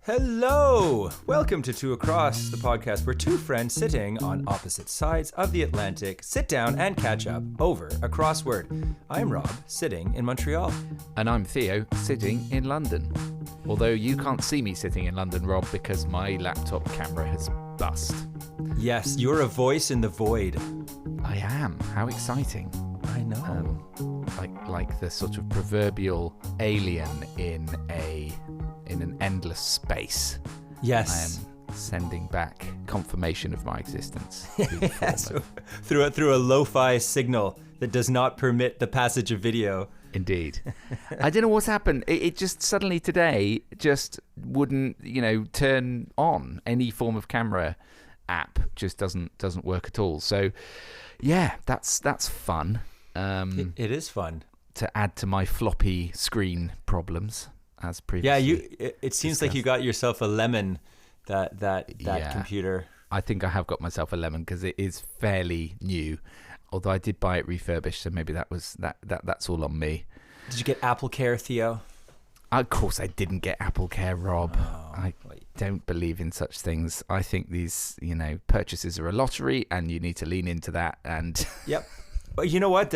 Hello! Welcome to Two Across, the podcast where two friends sitting on opposite sides of the Atlantic sit down and catch up over a crossword. I'm Rob, sitting in Montreal. And I'm Theo, sitting in London. Although you can't see me sitting in London, Rob, because my laptop camera has bust. Yes, you're a voice in the void. I am. How exciting. I know. Like the sort of proverbial alien in an endless space. Yes. I am sending back confirmation of my existence. Yes. Through a lo-fi signal that does not permit the passage of video. Indeed. I don't know what's happened. It just suddenly today just wouldn't, turn on. Any form of camera app just doesn't work at all. So, yeah, that's fun. It is fun to add to my floppy screen problems as previously. Yeah, it seems discussed. like you got yourself a lemon. That Yeah. computer. I think I have got myself a lemon because it is fairly new. Although I did buy it refurbished, so maybe that's all on me. Did you get Apple Care, Theo? Of course I didn't get Apple Care, Rob. Oh, I don't believe in such things. I think these, purchases are a lottery and you need to lean into that. And Yep. But you know what?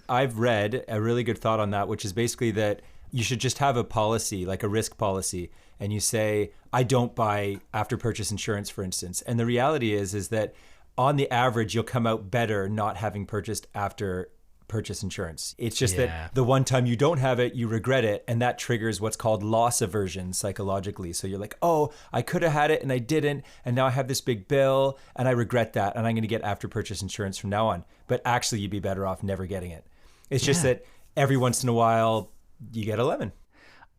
I've read a really good thought on that, which is basically that you should just have a policy, like a risk policy, and you say, I don't buy after purchase insurance, for instance. And the reality is that on the average, you'll come out better not having purchased after purchase insurance. It's just that the one time you don't have it, you regret it. And that triggers what's called loss aversion psychologically. So you're like, oh, I could have had it and I didn't. And now I have this big bill and I regret that. And I'm going to get after purchase insurance from now on. But actually, you'd be better off never getting it. It's just that every once in a while, you get a lemon.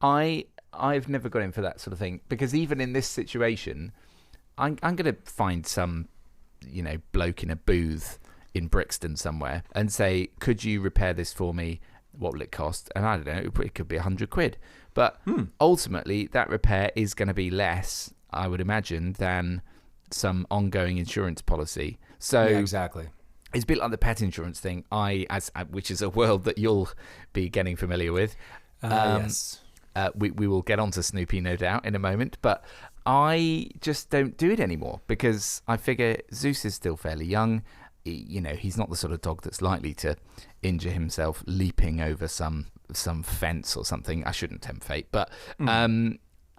I've never got in for that sort of thing because even in this situation, I'm going to find some bloke in a booth in Brixton somewhere and say, could you repair this for me? What will it cost? And I don't know, it could be £100. But ultimately, that repair is going to be less, I would imagine, than some ongoing insurance policy. So yeah, exactly. It's a bit like the pet insurance thing, which is a world that you'll be getting familiar with. Yes. We will get onto Snoopy, no doubt, in a moment. But I just don't do it anymore because I figure Zeus is still fairly young. He's not the sort of dog that's likely to injure himself leaping over some fence or something. I shouldn't tempt fate. But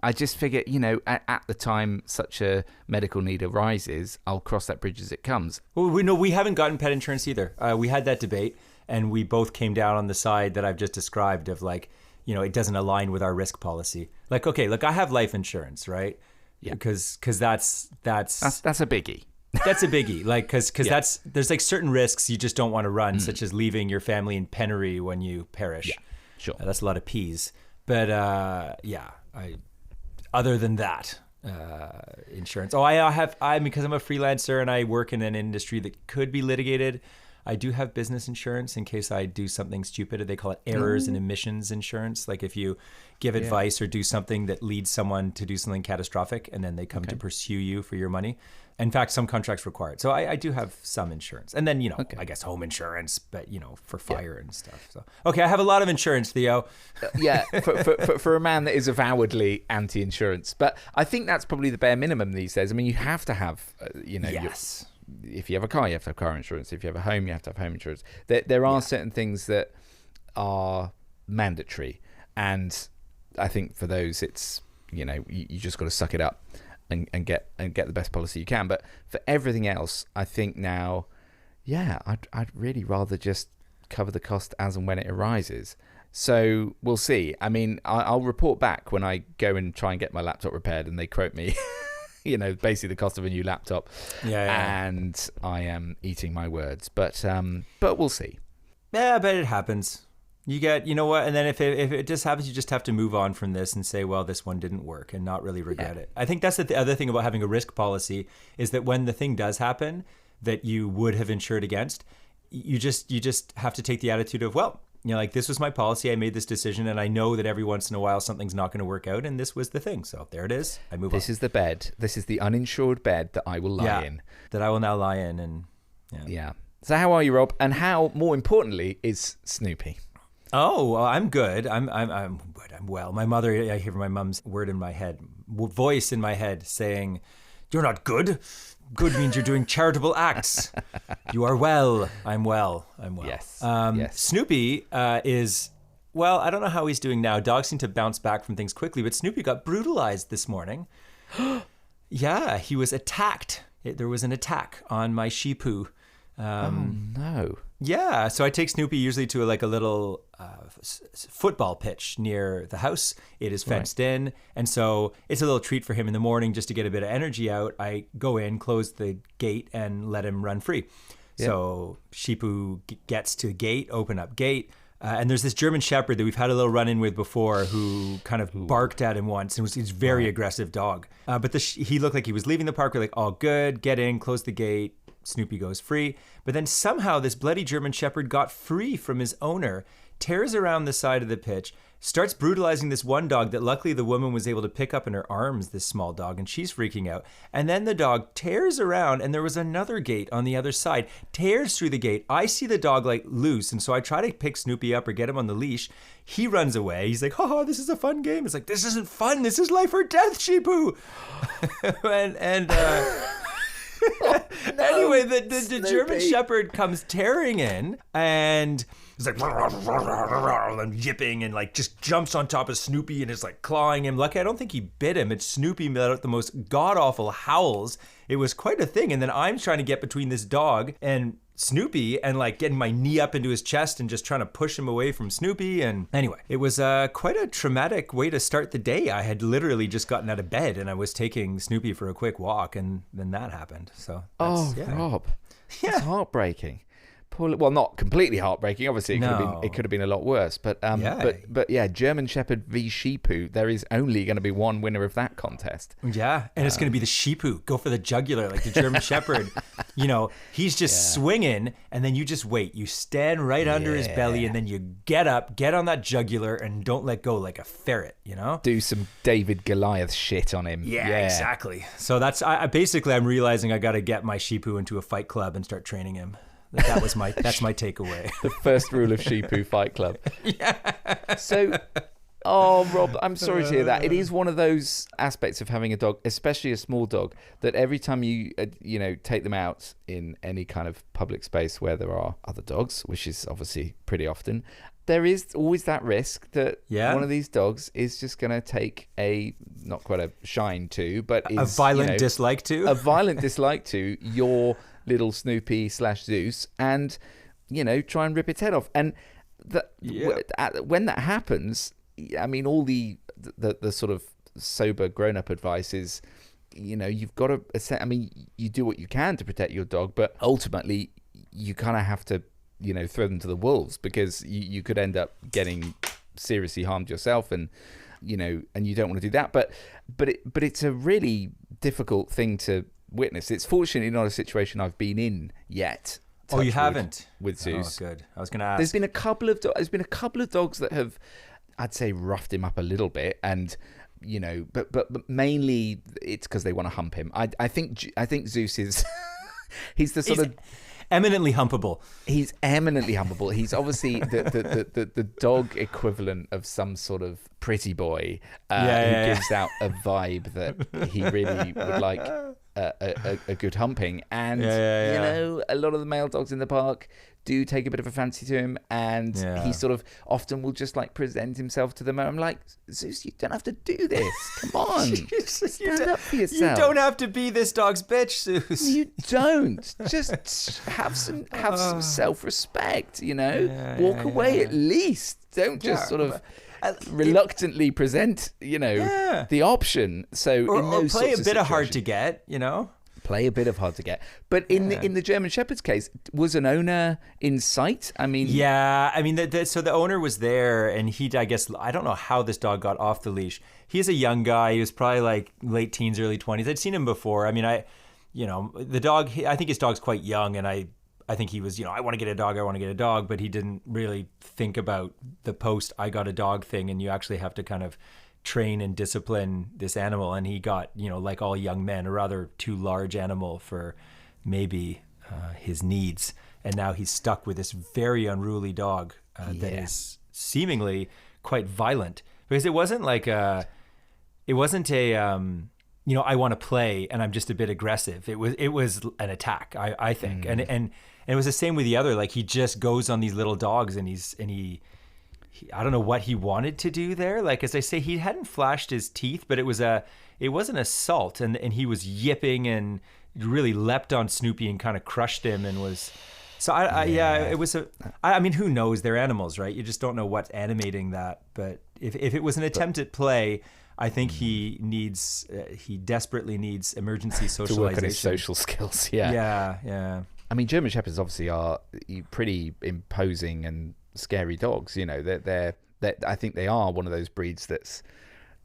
I just figure, at the time such a medical need arises, I'll cross that bridge as it comes. Well, we haven't gotten pet insurance either. We had that debate and we both came down on the side that I've just described of like, it doesn't align with our risk policy. Like, okay, look, I have life insurance, right? Yeah. Because that's a biggie. That's a biggie. Like, because there's like certain risks you just don't want to run, such as leaving your family in penury when you perish. Yeah, sure. That's a lot of P's. But other than that, insurance. Because I'm a freelancer and I work in an industry that could be litigated. I do have business insurance in case I do something stupid. They call it errors and omissions insurance. Like if you give advice or do something that leads someone to do something catastrophic and then they come to pursue you for your money. In fact, some contracts require it. So I do have some insurance. And then, I guess home insurance, but, for fire and stuff. So, okay, I have a lot of insurance, Theo. Yeah, for a man that is avowedly anti-insurance. But I think that's probably the bare minimum these days. I mean, you have to have, Yes. If you have a car, you have to have car insurance. If you have a home, you have to have home insurance. There are certain things that are mandatory. And I think for those, it's, you just got to suck it up and get the best policy you can. But for everything else, I think now, I'd really rather just cover the cost as and when it arises. So we'll see. I mean, I'll report back when I go and try and get my laptop repaired and they quote me basically the cost of a new laptop. Yeah. And I am eating my words, but we'll see. Yeah, but it happens. You get, what? And then if it just happens, you just have to move on from this and say, well, this one didn't work and not really regret it. I think that's the other thing about having a risk policy is that when the thing does happen that you would have insured against, you just have to take the attitude of, well, this was my policy. I made this decision and I know that every once in a while something's not going to work out. And this was the thing. So there it is. I move on. This is the bed. This is the uninsured bed that I will lie in. That I will now lie in. And yeah. So how are you, Rob? And how, more importantly, is Snoopy? Oh, well, I'm good. I'm good. I'm well. My mother, I hear my mom's word in my head, voice in my head saying, "You're not good. Good means you're doing charitable acts. You are well. I'm well. I'm well." Yes. Snoopy is, well, I don't know how he's doing now. Dogs seem to bounce back from things quickly, but Snoopy got brutalized this morning. Yeah, he was attacked. There was an attack on my Shih Poo. Oh no. Yeah, so I take Snoopy usually to a little football pitch near the house. It is fenced in, and so it's a little treat for him in the morning just to get a bit of energy out. I go in, close the gate, and let him run free. Yeah. So Shih Poo gets to gate, open up gate, and there's this German Shepherd that we've had a little run-in with before who kind of barked at him once, and he's a very aggressive dog. But he looked like he was leaving the park. We're like, all good, get in, close the gate. Snoopy goes free, but then somehow this bloody German Shepherd got free from his owner, tears around the side of the pitch, starts brutalizing this one dog that luckily the woman was able to pick up in her arms, this small dog, and she's freaking out. And then the dog tears around, and there was another gate on the other side, tears through the gate. I see the dog loose, and so I try to pick Snoopy up or get him on the leash. He runs away. He's like, "Oh, this is a fun game." It's like, "This isn't fun. This is life or death, Shih Poo." and Anyway, the German Shepherd comes tearing in, and he's like and yipping, and just jumps on top of Snoopy and is clawing him. Lucky I don't think he bit him. It's Snoopy let out the most god-awful howls. It was quite a thing. And then I'm trying to get between this dog and Snoopy and getting my knee up into his chest and just trying to push him away from Snoopy. And anyway, it was quite a traumatic way to start the day. I had literally just gotten out of bed and I was taking Snoopy for a quick walk, and then that happened. So Rob, that's heartbreaking. Well, not completely heartbreaking. Obviously, it could have been a lot worse. But German Shepherd v Shih Poo. There is only going to be one winner of that contest. Yeah, and it's going to be the Shih Poo. Go for the jugular, like the German Shepherd. He's just swinging, and then you just wait. You stand right under his belly, and then you get up, get on that jugular, and don't let go like a ferret. Do some David Goliath shit on him. Yeah. Exactly. So that's I'm realizing I got to get my Shih Poo into a fight club and start training him. That's my takeaway. The first rule of Shih Poo Fight Club. Yeah. So, Rob, I'm sorry to hear that. It is one of those aspects of having a dog, especially a small dog, that every time you take them out in any kind of public space where there are other dogs, which is obviously pretty often, there is always that risk that one of these dogs is just going to take not quite a shine to, but a violent dislike to your little Snoopy / Zeus, and try and rip its head off. And when that happens, I mean, all the sort of sober grown-up advice is, you've got to. I mean, you do what you can to protect your dog, but ultimately, you kind of have to, throw them to the wolves, because you could end up getting seriously harmed yourself, and and you don't want to do that. But it's a really difficult thing to witness. It's fortunately not a situation I've been in yet. Oh, you haven't? With Zeus. Oh, good. I was going to ask. There's been a couple of dogs that have, I'd say, roughed him up a little bit, and but mainly it's because they want to hump him. I think Zeus is he's eminently humpable. He's eminently humpable. He's obviously the dog equivalent of some sort of pretty boy who gives out a vibe that he really would like a good humping. And, a lot of the male dogs in the park do take a bit of a fancy to him, and he sort of often will just present himself to them. And I'm like, Zeus, you don't have to do this. Come on. Stand up for yourself. You don't have to be this dog's bitch, Zeus. You don't. Just have some self-respect, Walk away at least. Don't just sort of reluctantly present, the option. So in those play a bit of hard to get, Play a bit of hard to get. But in the German Shepherd's case, was an owner in sight? I mean... Yeah, I mean, so the owner was there, and I guess, I don't know how this dog got off the leash. He's a young guy. He was probably late teens, early 20s. I'd seen him before. I mean, the dog, I think his dog's quite young, and I think he was, I want to get a dog, but he didn't really think about the post I got a dog thing, and you actually have to kind of train and discipline this animal. And he got, like all young men, a rather too large animal for maybe his needs. And now he's stuck with this very unruly dog that is seemingly quite violent, because it wasn't a I want to play and I'm just a bit aggressive. It was an attack, I think. And it was the same with the other. Like, he just goes on these little dogs, and he I don't know what he wanted to do there. Like, as I say, he hadn't flashed his teeth, but it was an assault, and he was yipping and really leapt on Snoopy and kind of crushed him, and was. So it was I mean, who knows? They're animals, right? You just don't know what's animating that. But if it was an attempt at play, I think he desperately needs emergency socialization. To work on his social skills. Yeah. I mean, German Shepherds obviously are pretty imposing and scary dogs. You know, they're I think they are one of those breeds that's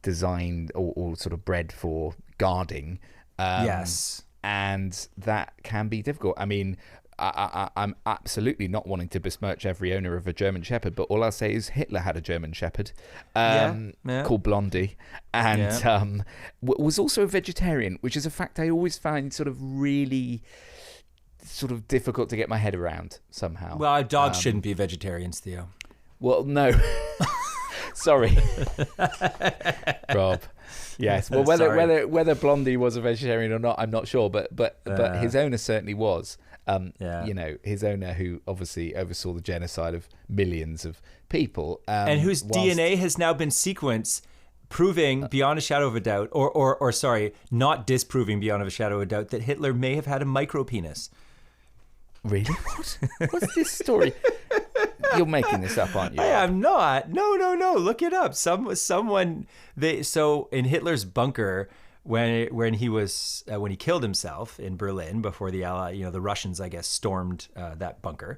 designed or sort of bred for guarding. Yes. And that can be difficult. I mean, I'm absolutely not wanting to besmirch every owner of a German Shepherd, but all I'll say is Hitler had a German Shepherd called Blondie, and was also a vegetarian, which is a fact I always find sort of really sort of difficult to get my head around somehow. Well, dogs shouldn't be vegetarians, Theo. Well, no. Sorry. Rob. Yes. Well, whether Blondie was a vegetarian or not, I'm not sure, but his owner certainly was. You know, his owner, who obviously oversaw the genocide of millions of people, and whose DNA has now been sequenced, proving beyond a shadow of a doubt, or sorry, not disproving beyond a shadow of a doubt, that Hitler may have had a micropenis. Really? What? What's this story? You're making this up, aren't you? I am not. No. Look it up. So in Hitler's bunker, when he killed himself in Berlin before the Russians, I guess, stormed that bunker.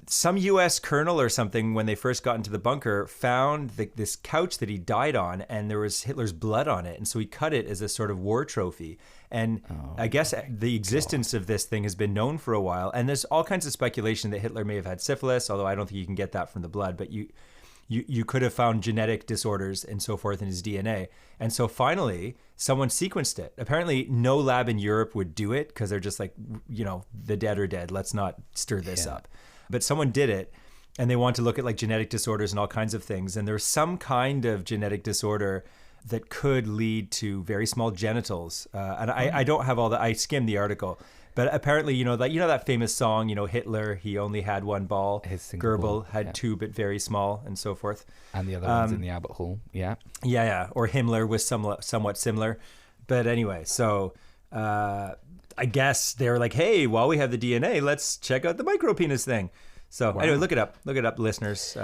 Some U.S. colonel or something, when they first got into the bunker, found this couch that he died on, and there was Hitler's blood on it, and so he cut it as a sort of war trophy. And I guess the existence of this thing has been known for a while, and there's all kinds of speculation that Hitler may have had syphilis, although I don't think you can get that from the blood, but you could have found genetic disorders and so forth in his DNA. And so finally, someone sequenced it. Apparently, no lab in Europe would do it because they're just like, the dead are dead. Let's not stir this up. But someone did it, and they want to look at like genetic disorders and all kinds of things. And there's some kind of genetic disorder that could lead to very small genitals. And I don't have I skimmed the article. But apparently, that famous song, Hitler, he only had one ball. Goebbels had two, but very small, and so forth. And the other one's in the Albert Hall, yeah. Yeah. Or Himmler was somewhat similar. But anyway, so I guess they were like, hey, while we have the DNA, let's check out the micropenis thing. So anyway, look it up, listeners.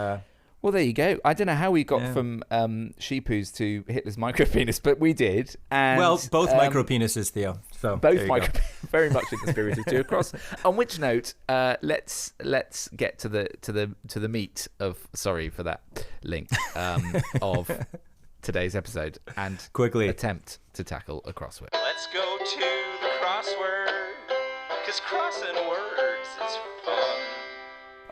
Well, there you go. I don't know how we got from sheepoos to Hitler's micropenis, but we did. And, both micropenises, Theo. So both very much in the spirit of Two Across. On which note, let's get to the meat of, sorry for that link, of today's episode, and quickly attempt to tackle a crossword. Let's go to the crossword, because crossing words is fun.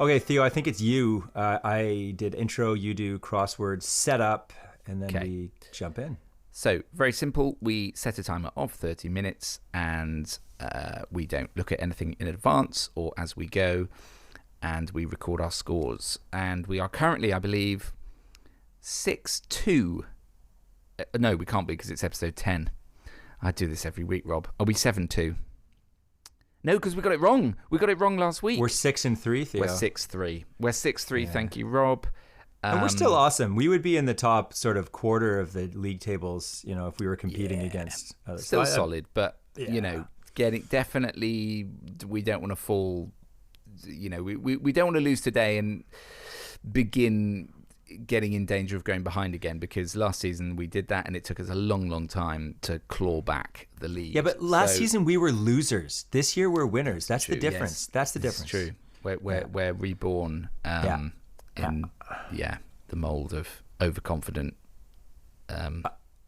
Okay, Theo, I think it's you. I did intro, you do crossword setup, and then we jump in. So, very simple. We set a timer of 30 minutes, and we don't look at anything in advance or as we go, and we record our scores. And we are currently, I believe, 6-2. No, we can't be, because it's episode 10. I do this every week, Rob. Are we 7-2? No, because we got it wrong. We got it wrong last week. We're 6-3, Theo. We're 6-3. We're 6-3. Yeah. Thank you, Rob. And we're still awesome. We would be in the top sort of quarter of the league tables, if we were competing against others. Still solid, but definitely, we don't want to fall. We don't want to lose today and begin getting in danger of going behind again, because last season we did that and it took us a long time to claw back the lead. Yeah, but last season we were losers. This year we're winners. That's the difference. Yes. That's the difference. It's true. We're reborn in the mold of overconfident.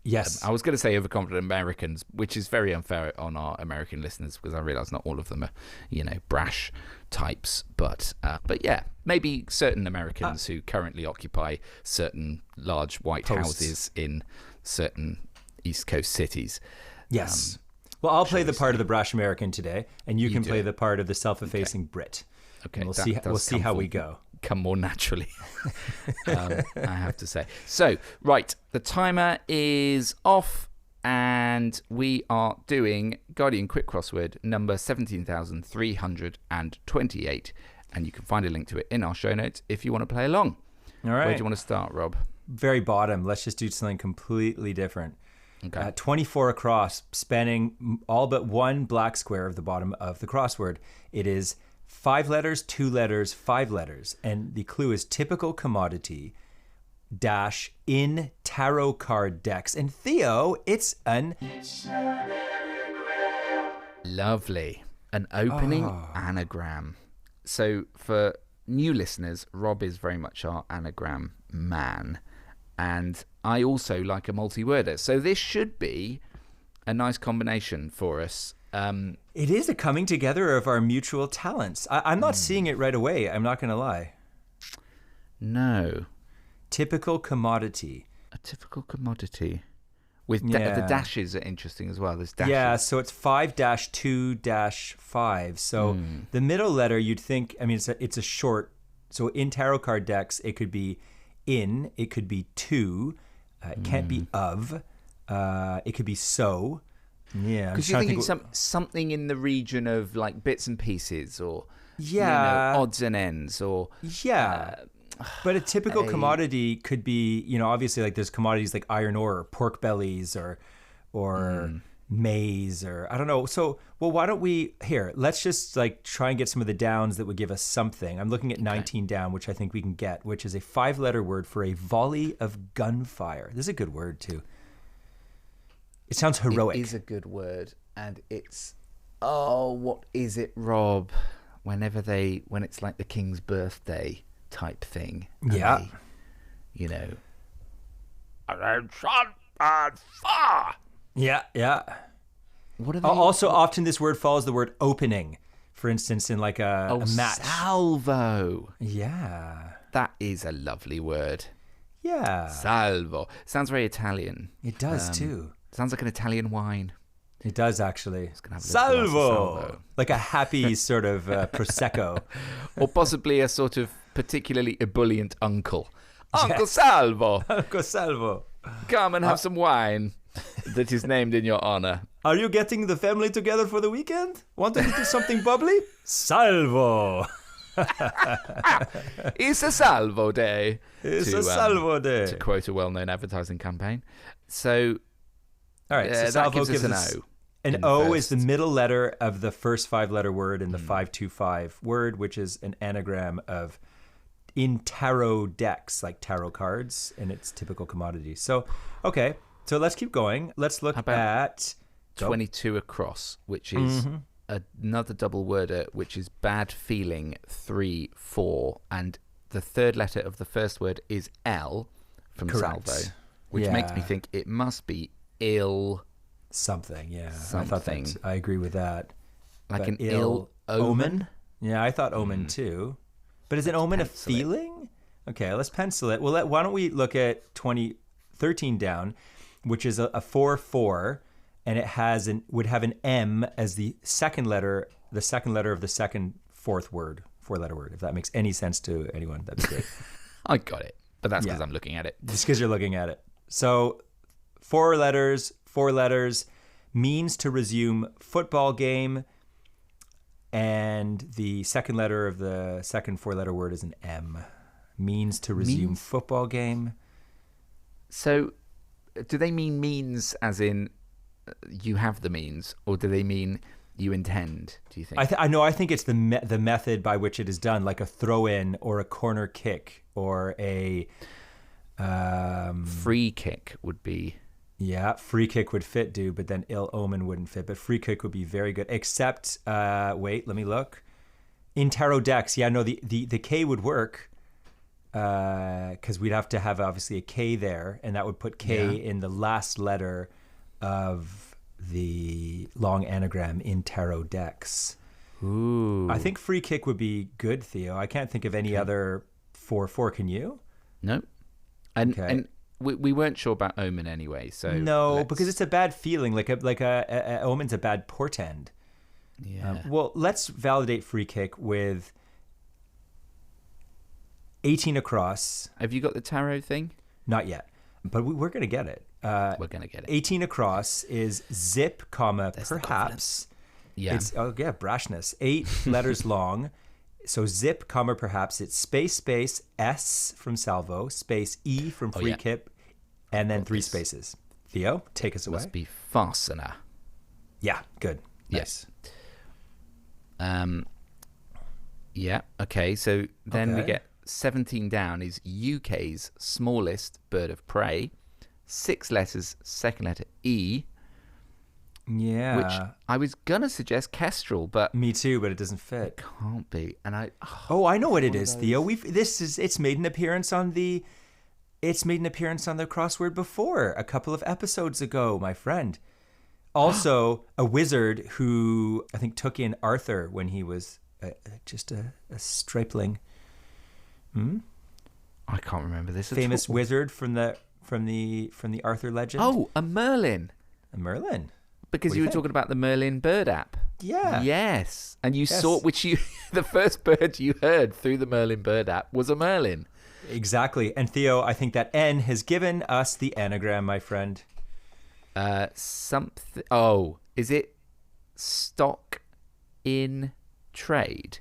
Yes. I was going to say overconfident Americans, which is very unfair on our American listeners, because I realise not all of them are, brash types. But yeah, maybe certain Americans who currently occupy certain large white houses in certain East Coast cities. Yes. Well, I'll play the part of the brash American today, and you can play the part of the self-effacing Brit. Okay, and we'll see how we go. come more naturally, I have to say. So, right, the timer is off, and we are doing Guardian Quick Crossword number 17,328, and you can find a link to it in our show notes if you want to play along. All right. Where do you want to start, Rob? Very bottom. Let's just do something completely different. Okay. 24 across, spanning all but one black square of the bottom of the crossword. It is 5 letters, 2 letters, 5 letters. And the clue is typical commodity dash in tarot card decks. And Theo, it's an... Lovely. An opening anagram. So for new listeners, Rob is very much our anagram man. And I also like a multi-worder. So this should be a nice combination for us. It is a coming together of our mutual talents. I'm not seeing it right away. I'm not going to lie. No. Typical commodity. A typical commodity. With the dashes are interesting as well. There's dashes. Yeah, so it's 5-2-5. So the middle letter, you'd think, I mean, it's a short. So in tarot card decks, it could be in, it could be to, it can't be of, it could be so. Yeah, because you're thinking something in the region of like bits and pieces, or odds and ends, or but a typical commodity could be, obviously like there's commodities like iron ore, or pork bellies, or maize, or I don't know. So, well, why don't let's just like try and get some of the downs that would give us something. I'm looking at 19 down, which I think we can get, which is a 5-letter word for a volley of gunfire. This is a good word too. It sounds heroic. It is a good word, and it's what is it, Rob? When it's like the king's birthday type thing. Yeah. Yeah. What are they? Also, often this word follows the word opening. For instance, in like a match. Salvo. Yeah. That is a lovely word. Yeah. Salvo. Sounds very Italian. It does too. Sounds like an Italian wine. It does actually. Salvo. Like a happy sort of prosecco. Or possibly a sort of particularly ebullient uncle. Uncle Salvo. Uncle Salvo. Come and have some wine that is named in your honor. Are you getting the family together for the weekend? Wanting to do something bubbly? Salvo. It's a salvo day. It's a salvo day. To quote a well-known advertising campaign. So, all right, so that gives gives us an O. An O is the middle letter of the first 5-letter word in the 525 word, which is an anagram of in tarot decks, like tarot cards, and its typical commodity. So, okay, so let's keep going. Let's look at 22 across, which is another double worder, which is bad feeling 3-4, and the third letter of the first word is L from Correct. salvo, which makes me think it must be ill something. Yeah, something. I agree with that. Like but an ill omen. Yeah, I thought omen too. But is an omen a feeling? Okay, let's pencil it. Well, why don't we look at 13 down, which is a 4-4, and it would have an M as the second letter of the second four-letter word. If that makes any sense to anyone, that'd be great. I got it, but that's because I'm looking at it. Just because you're looking at it. So 4 letters, means to resume football game. And the second letter of the second 4-letter word is an M. Means to resume football game. So, do they mean means as in you have the means, or do they mean you intend, do you think? I think it's the method by which it is done, like a throw-in or a corner kick or a... free kick would be... Yeah, free kick would fit, but then ill omen wouldn't fit. But free kick would be very good. Except, wait, let me look. In tarot decks, the K would work because we'd have to have obviously a K there, and that would put K in the last letter of the long anagram in tarot decks. Ooh. I think free kick would be good, Theo. I can't think of any other 4-4. Can you? No. And we weren't sure about omen anyway, so no, because it's a bad feeling, like a omen's a bad portend. Yeah. Well, let's validate free kick with 18 across. Have you got the tarot thing? Not yet, but we're going to get it. We're going to get it. 18 across is zip, comma, perhaps. Yeah. It's, brashness. 8 letters long. So zip, comma, perhaps. It's space, S from salvo, space E from free kip, and then 3 spaces. Theo, take us away. Must be fastener. Yeah, good. Yes. Yeah, okay. So then we get 17 down is UK's smallest bird of prey. 6 letters, second letter E. Yeah. Which I was going to suggest kestrel, but... Me too, but it doesn't fit. It can't be. And I... I know what it is, Theo. It's made an appearance on the... It's made an appearance on the crossword before, a couple of episodes ago, my friend. Also, a wizard who I think took in Arthur when he was just a stripling. I can't remember this. Famous wizard from the Arthur legend. Oh, a Merlin. A Merlin. Because you were talking about the Merlin bird app. Yeah. Yes. And you saw the first bird you heard through the Merlin bird app was a Merlin. Exactly. And Theo, I think that N has given us the anagram, my friend. Something. Oh, is it stock in trade?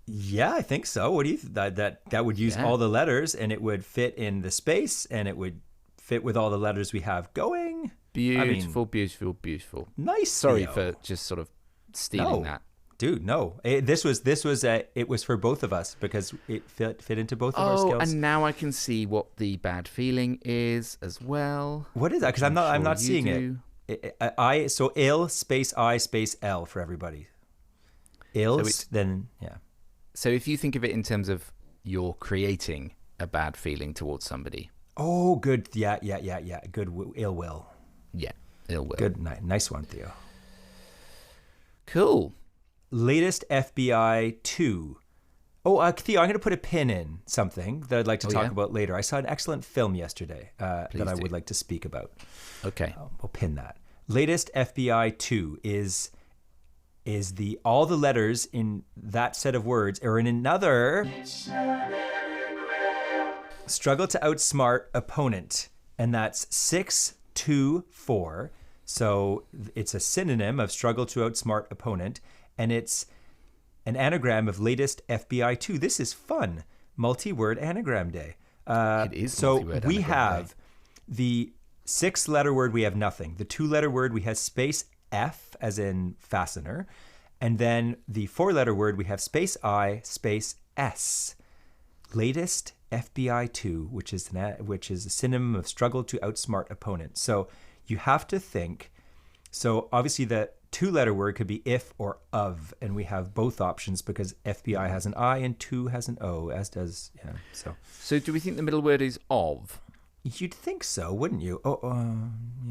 Yeah, I think so. What do you that would use all the letters, and it would fit in the space, and it would fit with all the letters we have going. Beautiful, beautiful. Nice. Sorry Theo. for just sort of stealing that. Dude, no. This was it was for both of us because it fit into both of our skills. And now I can see what the bad feeling is as well. What is that? Because I'm not seeing it. So ill space I space L for everybody. Ill, then yeah. So if you think of it in terms of you're creating a bad feeling towards somebody. Oh, good. Yeah. Good ill will. Yeah, ill will. Good. Nice one, Theo. Cool. Latest FBI 2. Oh, Theo, I'm going to put a pin in something that I'd like to talk about later. I saw an excellent film yesterday that I would like to speak about. Okay. We'll pin that. Latest FBI 2 is all the letters in that set of words are in another struggle to outsmart opponent, and that's 624. So it's a synonym of struggle to outsmart opponent, and it's an anagram of latest FBI 2. This is fun. Multi-word anagram day. It is so multi-word we anagram have day. The 6-letter word, we have nothing. The 2-letter word, we have space F as in fastener. And then the 4-letter word, we have space I, space S. Latest FBI 2, which is a synonym of struggle to outsmart opponent. So you have to think. So obviously the 2-letter word could be if or of, and we have both options because FBI has an I and 2 has an O, as does So do we think the middle word is of? You'd think so, wouldn't you?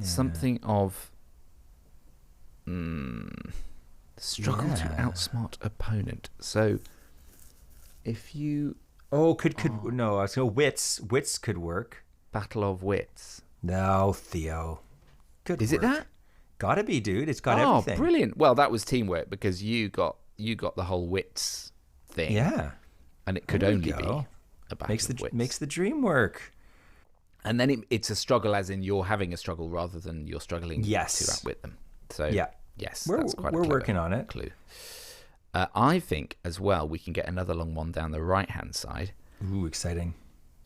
Something of struggle to outsmart opponent. So if you no, so wits could work. Battle of wits. No, Theo. Good Is work. it that? Gotta be, dude. It's got everything. Oh, brilliant. Well, that was teamwork because you got the whole wits thing. Yeah. And it could only be a battle of wits. Makes the dream work. And then it's a struggle as in you're having a struggle rather than you're struggling to outwit them. So yes, that's quite a clever working on it. Clue. I think as well we can get another long one down the right-hand side. Ooh, exciting.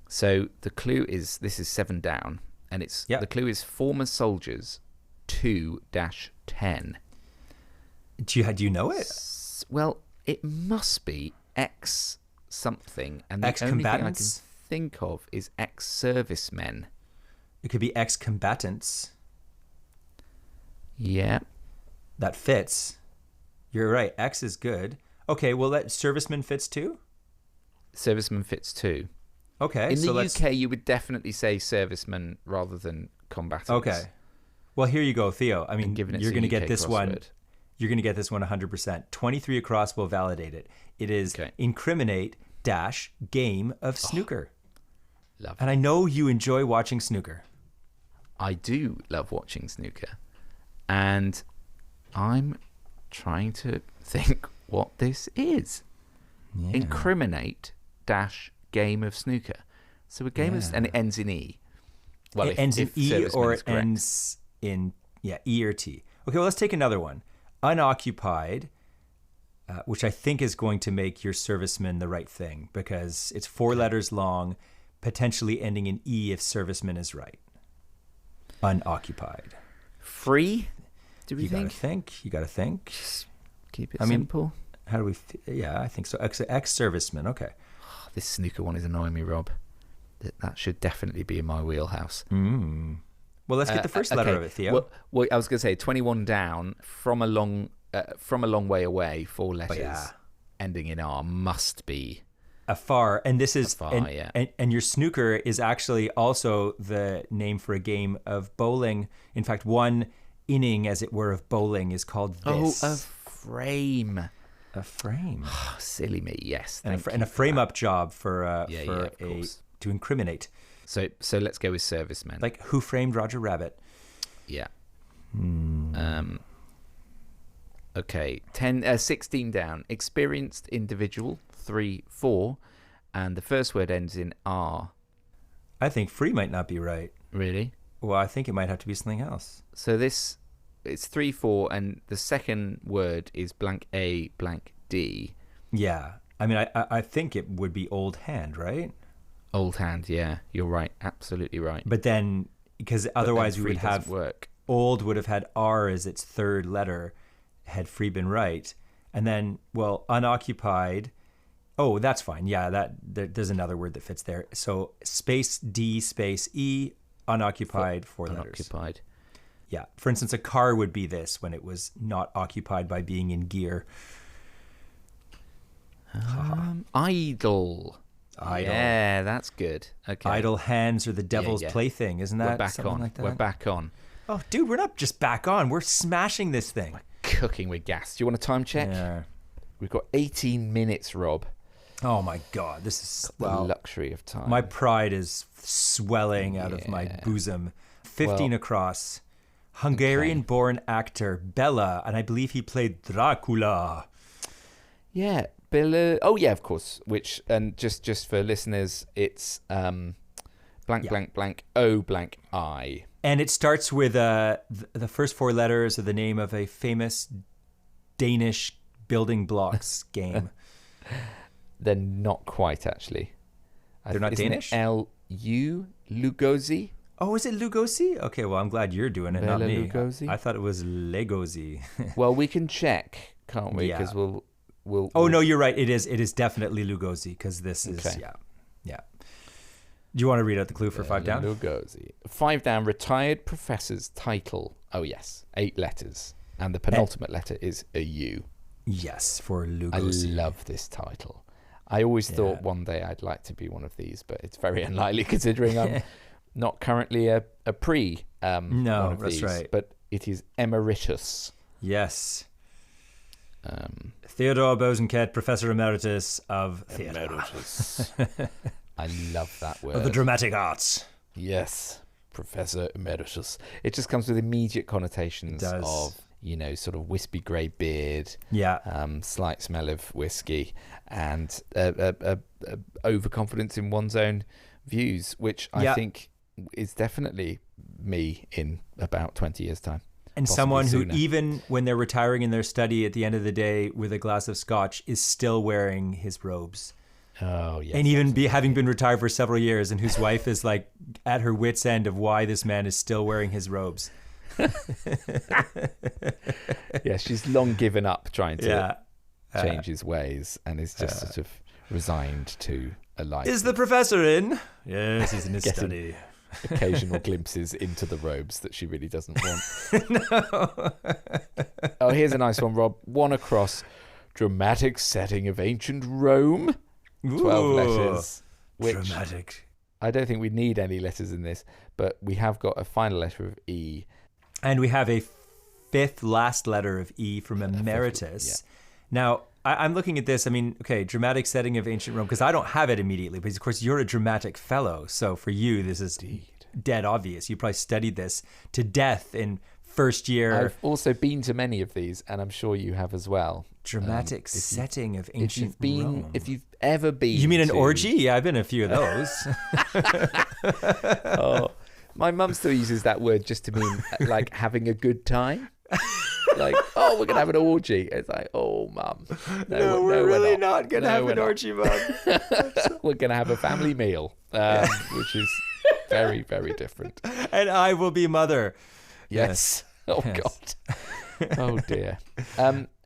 So the clue is, this is 7 down, and the clue is former soldiers 2-10. Do you know it? Well, it must be ex something, and the only thing I can think of is ex-servicemen. It could be ex-combatants. Yeah. That fits. You're right. X is good. Okay, well, that serviceman fits too? Serviceman fits too. Okay. In the UK, you would definitely say serviceman rather than combatants. Okay. Well, here you go, Theo. I mean, you're going to get this one. You're going to get this one 100%. 23 across will validate it. It is incriminate - game of snooker. Love and I know you enjoy watching snooker. I do love watching snooker. And I'm trying to think what this is. Yeah. Incriminate - dash game of snooker. So a game of, and it ends in E. Well, it ends in E, or it ends in E or T. Okay, well, let's take another one. Unoccupied, which I think is going to make your serviceman the right thing, because it's 4 letters long, potentially ending in E if serviceman is right. Unoccupied. Free? Do we You gotta think. You gotta think. Just keep it simple. How do we? Yeah, I think so. Ex-serviceman. Okay. Oh, this snooker one is annoying me, Rob. That should definitely be in my wheelhouse. Well, let's get the first letter of it, Theo. Well, I was going to say 21 down from a long way away. 4 letters ending in R must be afar, and this is afar, and your snooker is actually also the name for a game of bowling. In fact, one inning, as it were, of bowling is called this. Oh, a frame. A frame. Oh, silly me. Yes, and a frame-up job for to incriminate. So let's go with servicemen. Like Who Framed Roger Rabbit? Yeah. Okay. 16 down. Experienced individual. 3, 4, and the first word ends in R. I think free might not be right. Really? Well, I think it might have to be something else. So it's 3, 4, and the second word is blank A, blank D. Yeah. I mean, I think it would be old hand, right? Old hand, yeah. You're right. Absolutely right. But then, because otherwise we would have work. Old would have had R as its third letter, had free been right. And then, well, unoccupied. Oh, that's fine. Yeah, there's another word that fits there. So space D, space E, unoccupied, 4 letters. Unoccupied. Yeah. For instance, a car would be this when it was not occupied by being in gear. Idle. Yeah, that's good. Okay. Idle hands are the devil's plaything, isn't that? We're back something on. Like that? We're back on. Oh, dude, we're not just back on. We're smashing this thing. We're cooking with gas. Do you want a time check? Yeah. We've got 18 minutes, Rob. Oh my God, this is the luxury of time. My pride is swelling out of my bosom. 15 across. Hungarian-born actor Bela, and I believe he played Dracula. Yeah, Bela. Oh yeah, of course. Which, and just for listeners, it's blank blank blank O blank I. And it starts with the first 4 letters of the name of a famous Danish building blocks game. They're not quite, actually. They're not Danish? L-U? Lugosi? Oh, is it Lugosi? Okay, well, I'm glad you're doing it, not me. Lugosi? I thought it was Legosi. Well, we can check, can't we? Because we'll... Oh, no, you're right. It is definitely Lugosi, because this is... Okay. Yeah. Do you want to read out the clue for 5 down? Lugosi. 5 down, retired professor's title. Oh, yes. 8 letters. And the penultimate letter is a U. Yes, for Lugosi. I love this title. I always thought one day I'd like to be one of these, but it's very unlikely considering I'm not currently a pre one of that's these. right. But it is emeritus. Yes. Theodore Bosanquet, Professor Emeritus of Theatre. Emeritus. I love that word. Of the dramatic arts. Yes, Professor Emeritus. It just comes with immediate connotations of, sort of wispy grey beard, slight smell of whiskey, and overconfidence in one's own views, which I think is definitely me in about 20 years' time. And someone who, even when they're retiring in their study at the end of the day with a glass of scotch, is still wearing his robes. Oh, yes. And even having been retired for several years, and whose wife is like at her wit's end of why this man is still wearing his robes. Yeah, she's long given up trying to change his ways, and is just sort of resigned to a life. Is the professor in? Yes, he's in his study. Occasional glimpses into the robes that she really doesn't want. No. Oh, here's a nice one, Rob. 1 across. Dramatic setting of ancient Rome. 12 letters. Which dramatic. I don't think we need any letters in this, but we have got a final letter of E. And we have a 5th last letter of E from emeritus. Now, I'm looking at this. I mean, okay, dramatic setting of ancient Rome, because I don't have it immediately, but of course you're a dramatic fellow. So for you, this is dead obvious. You probably studied this to death in first year. I've also been to many of these, and I'm sure you have as well. Dramatic setting of ancient Rome. If you've ever been, you mean an orgy? Yeah, I've been to a few of those. Oh, my mum still uses that word just to mean like having a good time. Like, oh, we're gonna have an orgy. It's like, oh, mum, no, we're really not gonna have an orgy, mum. We're gonna have a family meal, which is very, very different. And I will be mother. Yes. Oh Yes. God. Oh dear.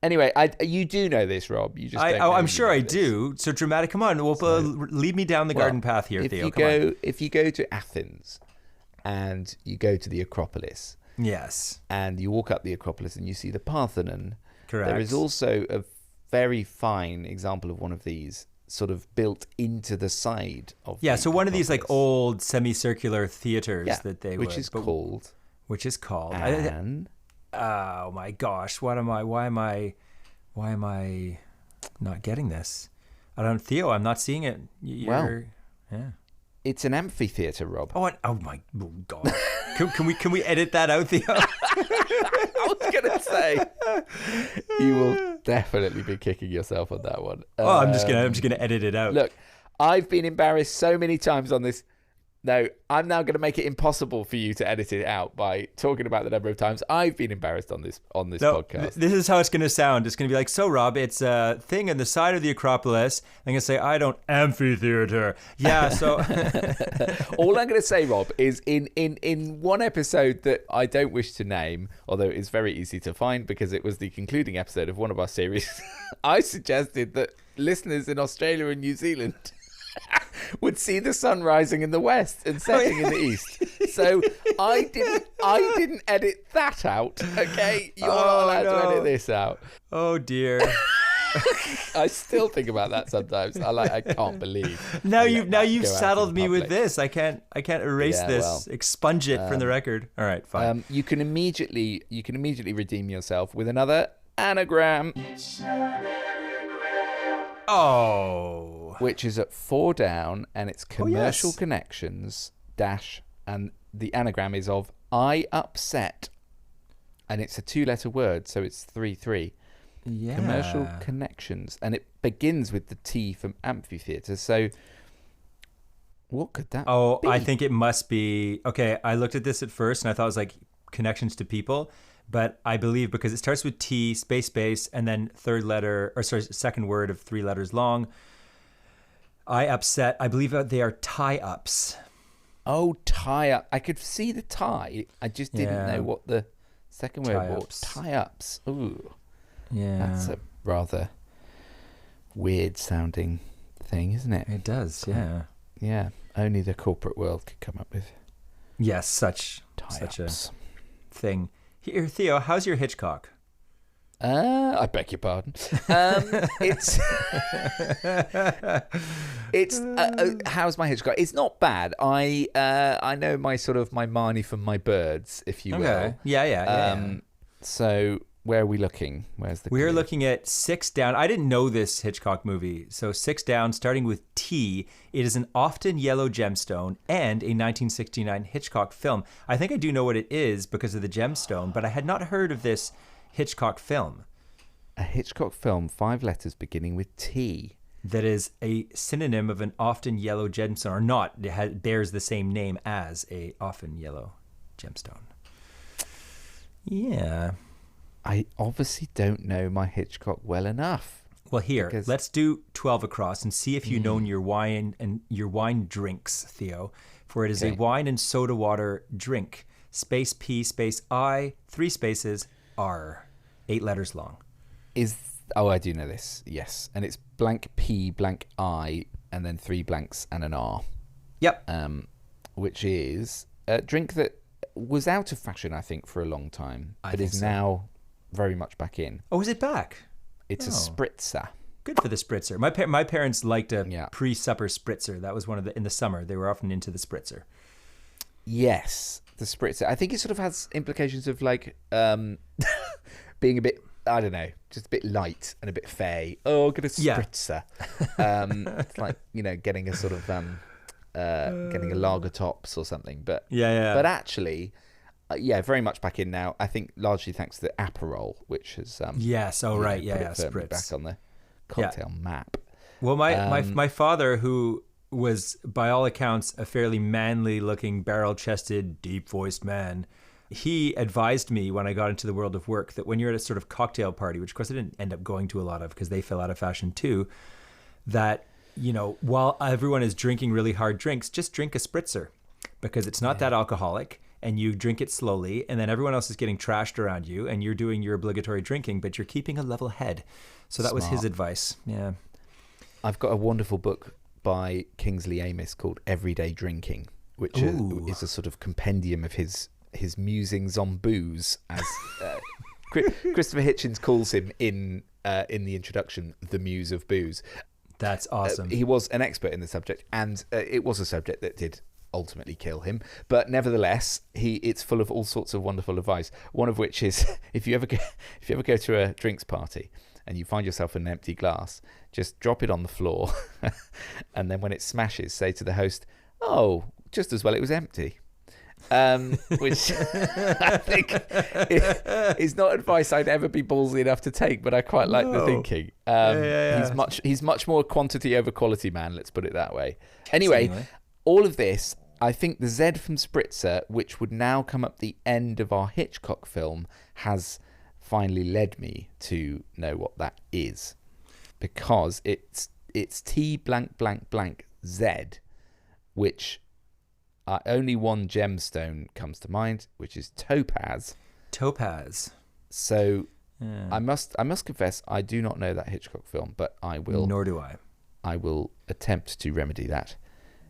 Anyway, you do know this, Rob. You just. I'm sure I do. So dramatic. Come on, lead me down the garden path here, Theo. If you go to Athens, and you go to the Acropolis. Yes. And you walk up the Acropolis and you see the Parthenon. Correct. There is also a very fine example of one of these sort of built into the side of the so one of these like Acropolis. old semicircular theaters that they which is called oh my gosh, why am I not getting this? Theo, I'm not seeing it. It's an amphitheater, Rob. Oh my God. Can we edit that out, Theo? I was gonna say you will definitely be kicking yourself on that one. I'm just gonna edit it out. Look, I've been embarrassed so many times on this. No, I'm now going to make it impossible for you to edit it out by talking about the number of times I've been embarrassed on this podcast. This is how it's going to sound. It's going to be like, so Rob, it's a thing on the side of the Acropolis. I'm going to say, I don't amphitheater. Yeah, so... All I'm going to say, Rob, is in one episode that I don't wish to name, although it's very easy to find because it was the concluding episode of one of our series, I suggested that listeners in Australia and New Zealand... would see the sun rising in the west and setting in the east. So I didn't edit that out. Okay, you're not allowed to edit this out. Oh dear. I still think about that sometimes. I can't believe. Now you've saddled me with this. I can't erase this. Well, expunge it from the record. All right, fine. You can immediately redeem yourself with another anagram. Oh. Which is at 4 down, and it's commercial connections dash, and the anagram is of I upset, and it's a 2-letter word, so it's 3-3. Yeah. Commercial connections, and it begins with the T from amphitheater. So, what could that? be? I think it must be. Okay, I looked at this at first, and I thought it was like connections to people. But I believe because it starts with T, space, and then second word of 3 letters long. I upset. I believe they are tie-ups. Oh, tie-up. I could see the tie. I just didn't know what the second word was. Tie-ups. Ooh. Yeah. That's a rather weird sounding thing, isn't it? It does, yeah. Yeah. Only the corporate world could come up with. Yes, such a thing. Here, Theo, how's your Hitchcock? I beg your pardon. How's my Hitchcock? It's not bad. I know my Marnie from my birds, if you will. Okay. Yeah. So where are we looking? We're looking at 6 Down. I didn't know this Hitchcock movie. So 6 Down, starting with T. It is an often yellow gemstone and a 1969 Hitchcock film. I think I do know what it is because of the gemstone, but I had not heard of this Hitchcock film. A Hitchcock film, 5 letters beginning with T. That is a synonym of an often yellow gemstone, or not. It bears the same name as a often yellow gemstone. Yeah. I obviously don't know my Hitchcock well enough. Well, let's do 12 across and see if you know your wine and your wine drinks, Theo. For it is a wine and soda water drink. Space P, space I, 3 spaces, R. 8 letters long. I do know this. Yes, and it's blank P, blank I, and then 3 blanks and an R. Yep. Which is a drink that was out of fashion, I think, for a long time, but is now very much back in. Oh, is it back? It's a spritzer. Good for the spritzer. My parents liked a pre-supper spritzer. That was in the summer. They were often into the spritzer. Yes, the spritzer. I think it sort of has implications of like being a bit, I don't know, just a bit light and a bit fey. Oh, get a spritzer. It's like, getting a sort of getting a lager tops or something. But but actually, yeah, very much back in now. I think largely thanks to the Aperol, which has yes. Oh, right. put Yeah. it firmly Spritz. back on the cocktail map. Well, my father, who was by all accounts a fairly manly-looking, barrel-chested, deep-voiced man, he advised me when I got into the world of work that when you're at a sort of cocktail party, which of course I didn't end up going to a lot of because they fell out of fashion too, that, while everyone is drinking really hard drinks, just drink a spritzer because it's not that alcoholic, and you drink it slowly, and then everyone else is getting trashed around you and you're doing your obligatory drinking, but you're keeping a level head. So that was his advice. Yeah. I've got a wonderful book by Kingsley Amis called Everyday Drinking, which is a sort of compendium of his musings on booze, as Christopher Hitchens calls him in the introduction, the muse of booze. That's awesome. He was an expert in the subject, and it was a subject that did ultimately kill him. But nevertheless, it's full of all sorts of wonderful advice. One of which is if you ever go to a drinks party and you find yourself in an empty glass, just drop it on the floor, and then when it smashes, say to the host, "Oh, just as well it was empty." Which I think is not advice I'd ever be ballsy enough to take, but I quite like the thinking. He's much more quantity over quality man, let's put it that way. Anyway, all of this, I think the Z from Spritzer, which would now come up the end of our Hitchcock film, has finally led me to know what that is, because it's T blank blank blank Z, which only one gemstone comes to mind, which is topaz. So I must confess I do not know that Hitchcock film, but I will. Nor do I. I will attempt to remedy that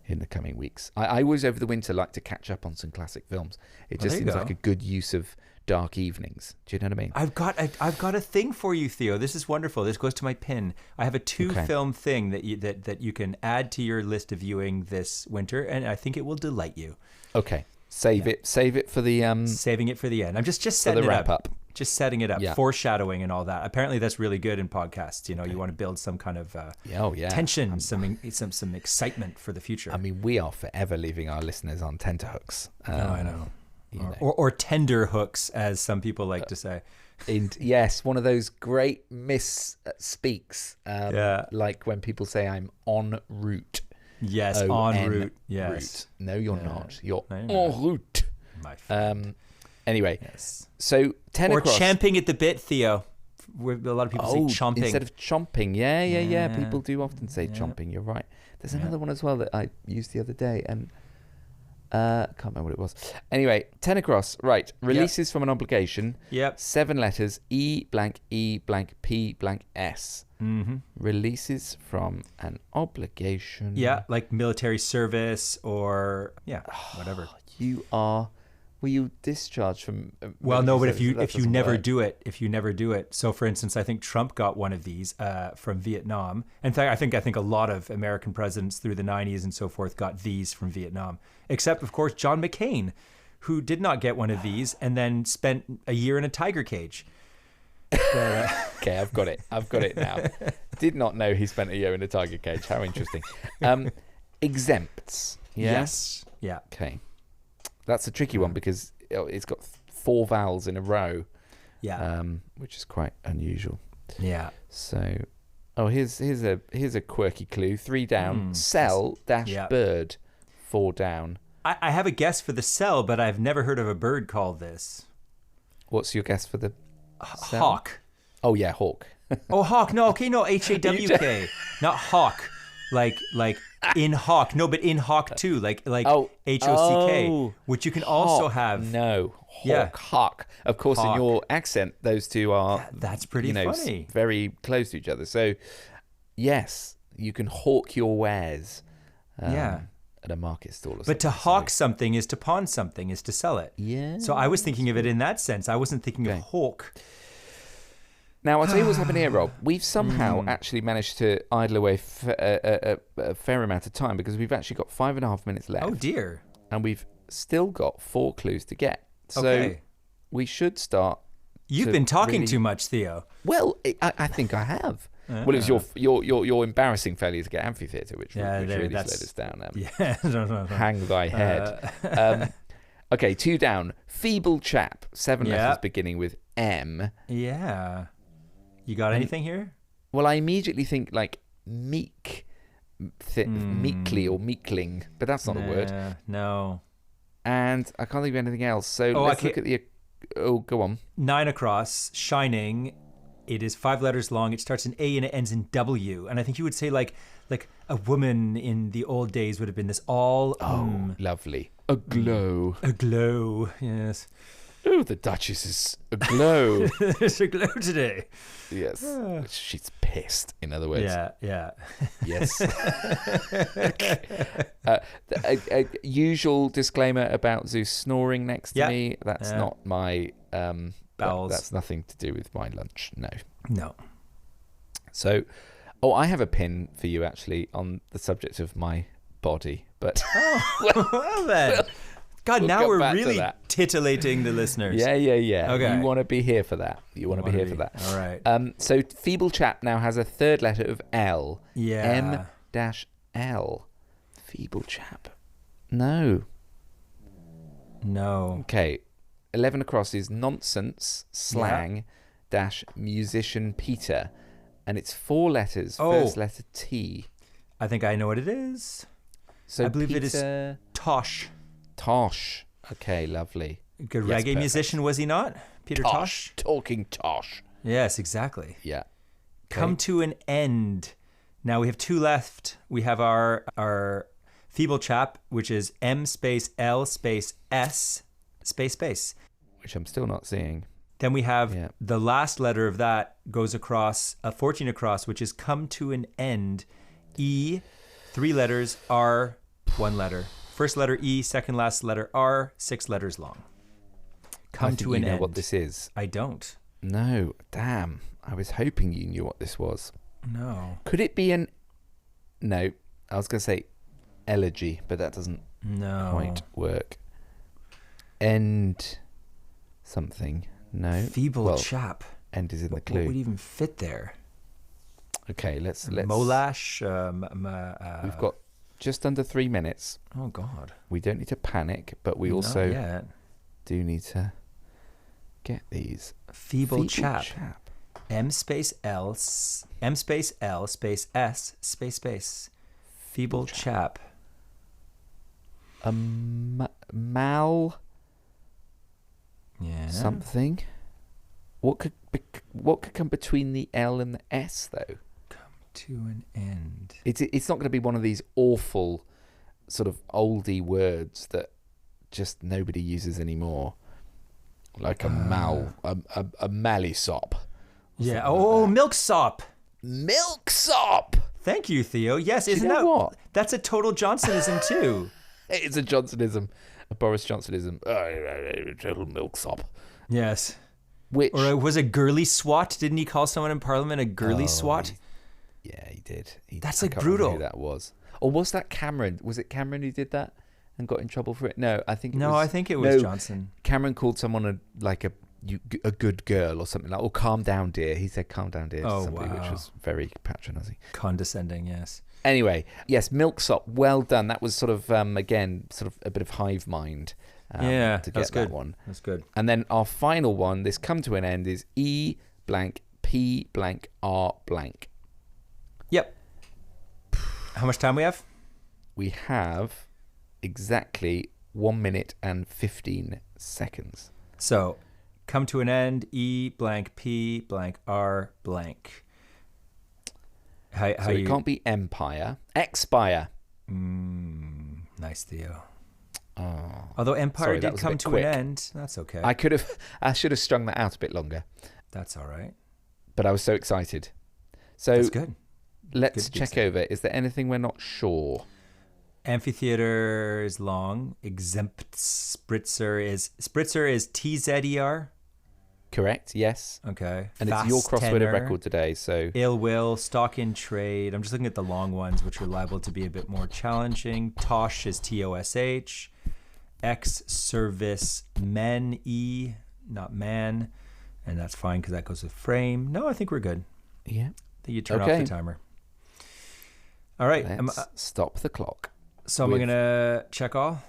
in the coming weeks. I always over the winter like to catch up on some classic films. It just seems like a good use of dark evenings. Do you know what I mean? I've got a thing for you, Theo. This is wonderful. This goes to my pin. I have a 2-film thing that you can add to your list of viewing this winter, and I think it will delight you. Okay. Save it for the saving it for the end. I'm just setting the wrap up. Just setting it up, Yeah. Foreshadowing and all that. Apparently that's really good in podcasts. You want to build some kind of tension, some excitement for the future. I mean, we are forever leaving our listeners on tenterhooks. I know. Or tender hooks, as some people like to say. Yes, one of those great misspeaks, like when people say I'm en route. Yes, en route. Yes. Route. No, you're not. You're en not. route. My friend. Anyway, yes. So 10 or across. champing at the bit, Theo. A lot of people say chomping instead of chomping. Yeah. People do often say chomping. You're right. There's another one as well that I used the other day, and can't remember what it was. Anyway, 10 across. Right. Releases from an obligation. Yep. 7 letters. E blank P blank S. Mm-hmm. Releases from an obligation. Yeah, like military service or whatever. Were you discharged from? Well, no, but if you never do it. So, for instance, I think Trump got one of these from Vietnam. In fact, I think a lot of American presidents through the 90s and so forth got these from Vietnam, except of course John McCain, who did not get one of these and then spent a year in a tiger cage. Okay, I've got it now. Did not know he spent a year in a tiger cage. How interesting. Exempts. Yeah? Yes. Yeah. Okay. That's a tricky one because it's got 4 vowels in a row. Yeah. Which is quite unusual. Yeah. So, here's a quirky clue. 3 down. Cell dash bird. 4 down. I have a guess for the cell, but I've never heard of a bird called this. What's your guess for the cell? Hawk. Oh yeah, hawk. Hawk. No, okay, no, HAWK, not hawk. Like in hawk. No, but in hawk too. Like HOCK, which you can also have. No, hawk. Of course, hawk. In your accent, those two are. That's pretty funny. Very close to each other. So, yes, you can hawk your wares. At a market stall. But to hawk something is to pawn something, is to sell it. Yeah. So I was thinking of it in that sense. I wasn't thinking of hawk. Now, I'll tell you what's happened here, Rob. We've somehow actually managed to idle away a fair amount of time because we've actually got 5.5 minutes left. Oh, dear. And we've still got 4 clues to get. So we should start. You've been talking too much, Theo. Well, I think I have. Well, it was your embarrassing failure to get amphitheatre, which really slowed us down. No. Hang thy head. Okay, 2 down. Feeble chap. 7 Yeah. letters beginning with M. Yeah. You got anything here? Well, I immediately think like meek, meekly or meekling, but that's not a word. No. And I can't think of anything else. So Oh, let's look at the... Oh, go on. 9 across, shining. It is 5 letters long. It starts in A and it ends in W. And I think you would say like a woman in the old days would have been this all... Lovely. Aglow. Aglow, yes. Oh, the Duchess is aglow. There's a glow today. Yes. She's pissed, in other words. Yeah. Yes. A usual disclaimer about Zeus snoring next to me. That's not my... bowels. That's nothing to do with my lunch. No. So, I have a pin for you, actually, on the subject of my body. But well then. God, we'll now we're really titillating the listeners. Yeah. Okay. You want to be here for that. All right. So feeble chap now has a third letter of L. Yeah. M-L. Feeble chap. No. Okay. 11 across is nonsense, slang, dash musician Peter. And it's 4 letters. First letter T. I think I know what it is. So I believe Peter... it is Tosh. Tosh. Okay, lovely. Good reggae musician, was he not? Peter Tosh? Talking Tosh. Yes, exactly. Yeah. Okay. Come to an end. Now we have 2 left. We have our feeble chap, which is M space L space S space. Which I'm still not seeing. Then we have the last letter of that goes across, 14 across, which is come to an end. E, 3 letters, R, 1 letter. First letter E, second last letter R, 6 letters long. Come to an end. You know what this is? I don't. No, damn. I was hoping you knew what this was. No. Could it be an... No, I was going to say elegy, but that doesn't quite work. End something. No. Feeble chap. End is in the clue. What would even fit there? Okay, let's Molash. We've got just under 3 minutes. Oh God. We don't need to panic, but we also do need to get these. Feeble chap. M space L M space L space S space. Feeble chap. Mal. Yeah. Something. What could come between the L and the S though? To an end. It's not going to be one of these awful sort of oldie words that just nobody uses anymore, like a mallysop. Yeah. Oh, milksop. Milksop. Thank you, Theo. Yes, isn't that what? That's a total Johnsonism too. It's a Johnsonism, a Boris Johnsonism. Total milksop. Yes. Or was it girly swat? Didn't he call someone in Parliament a girly swat? Yeah, he did. That's I like can't brutal. remember who that was. Or was that Cameron? Was it Cameron who did that and got in trouble for it? No, I think it was Johnson. Cameron called someone a good girl or something like, "Oh, calm down, dear." He said, "Calm down, dear," to somebody, which was very patronising. Condescending, yes. Anyway, yes, milksop. Well done. That was sort of again, sort of a bit of hive mind. To get that one. That's good. And then our final one, this come to an end, is E blank P blank R blank. Yep. How much time we have? We have exactly 1 minute and 15 seconds. So, come to an end, E blank P blank R blank. So it can't be empire. Expire. Nice, Theo. Oh, although Empire did come to an end, that's okay. I should have strung that out a bit longer. That's all right. But I was so excited. So that's good. Let's check over. Is there anything we're not sure? Amphitheater is long. Exempt spritzer is TZER. Correct. Yes. Okay. And it's your crossword of record today. So ill will, stock in trade. I'm just looking at the long ones, which are liable to be a bit more challenging. Tosh is TOSH. Ex-service men, E, not man. And that's fine because that goes with frame. No, I think we're good. Yeah. I think you turn off the timer. All right. Let's stop the clock. So I'm going to check all.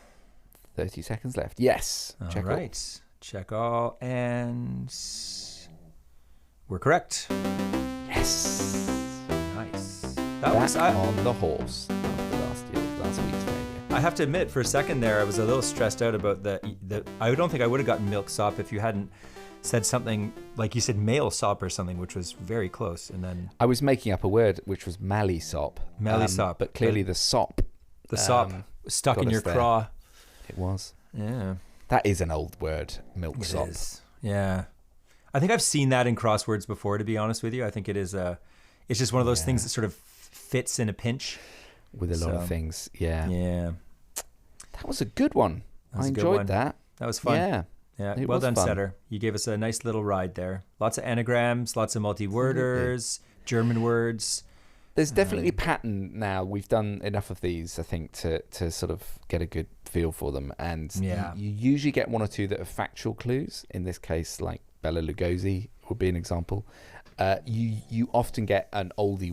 30 seconds left. Yes. All Check right. Check all, and we're correct. Yes. Nice. Back on the horse after last week's failure. I have to admit, for a second there, I was a little stressed out about the. I don't think I would have gotten milksop if you hadn't said something like you said male-sop or something, which was very close. And then I was making up a word which was mally-sop. Mally-sop. But clearly the sop. The sop stuck in your craw. It was. Yeah. That is an old word, milksop. It is. Yeah. I think I've seen that in crosswords before, to be honest with you. I think it is it's just one of those things that sort of fits in a pinch. With a lot of things, yeah. Yeah. That was a good one. I enjoyed that. That was fun. Yeah. Yeah. Well done, Setter. You gave us a nice little ride there. Lots of anagrams, lots of multi-worders, German words. There's definitely a pattern now. We've done enough of these, I think, to sort of get a good feel for them. And you usually get one or two that are factual clues. In this case, like Bela Lugosi would be an example. You often get an oldie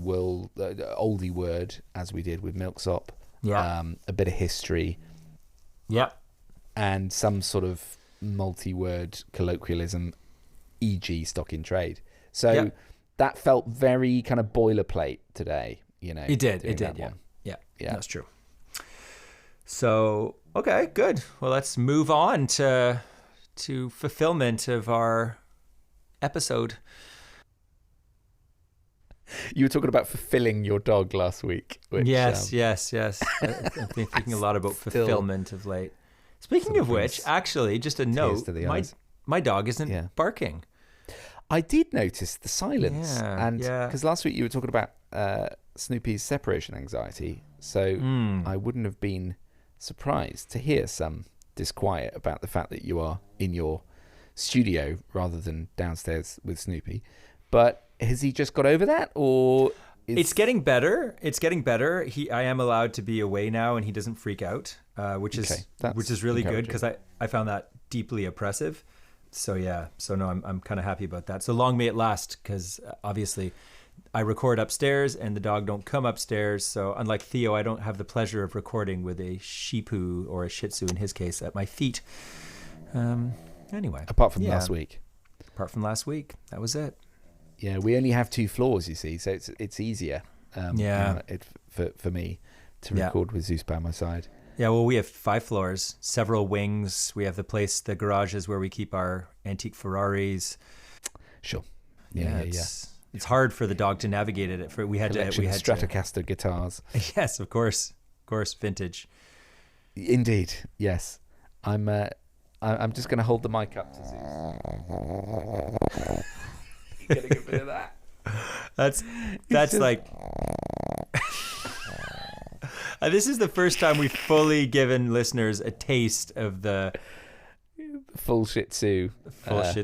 word, as we did with milksop. Yeah. A bit of history. Yeah. And some sort of multi-word colloquialism, e.g. stock in trade. So that felt very kind of boilerplate today, you know. It did, yeah. That's true. So, okay, good. Well, let's move on to fulfillment of our episode. You were talking about fulfilling your dog last week. Which, yes. I've been thinking a lot about fulfillment of late. Speaking of which, actually, just a note, my dog isn't barking. I did notice the silence. Because last week you were talking about Snoopy's separation anxiety. So I wouldn't have been surprised to hear some disquiet about the fact that you are in your studio rather than downstairs with Snoopy. But has he just got over that, or it's getting better? It's getting better. I am allowed to be away now, and he doesn't freak out, which is really good, because I found that deeply oppressive. So no, I'm kind of happy about that. So long may it last, because obviously I record upstairs and the dog don't come upstairs. So unlike Theo, I don't have the pleasure of recording with a Shih-Tzu or a Shih Tzu in his case at my feet. Anyway, apart from last week, that was it. Yeah, we only have 2 floors, you see, so it's easier. For me to record with Zeus by my side. Yeah, well, we have 5 floors, several wings. We have the garages where we keep our antique Ferraris. Sure. It's hard for the dog to navigate it. We had Stratocaster guitars. Yes, of course, vintage. Indeed, yes. I'm just going to hold the mic up to Zeus. Getting a bit of that. That's like. This is the first time we've fully given listeners a taste of the full Shih Tzu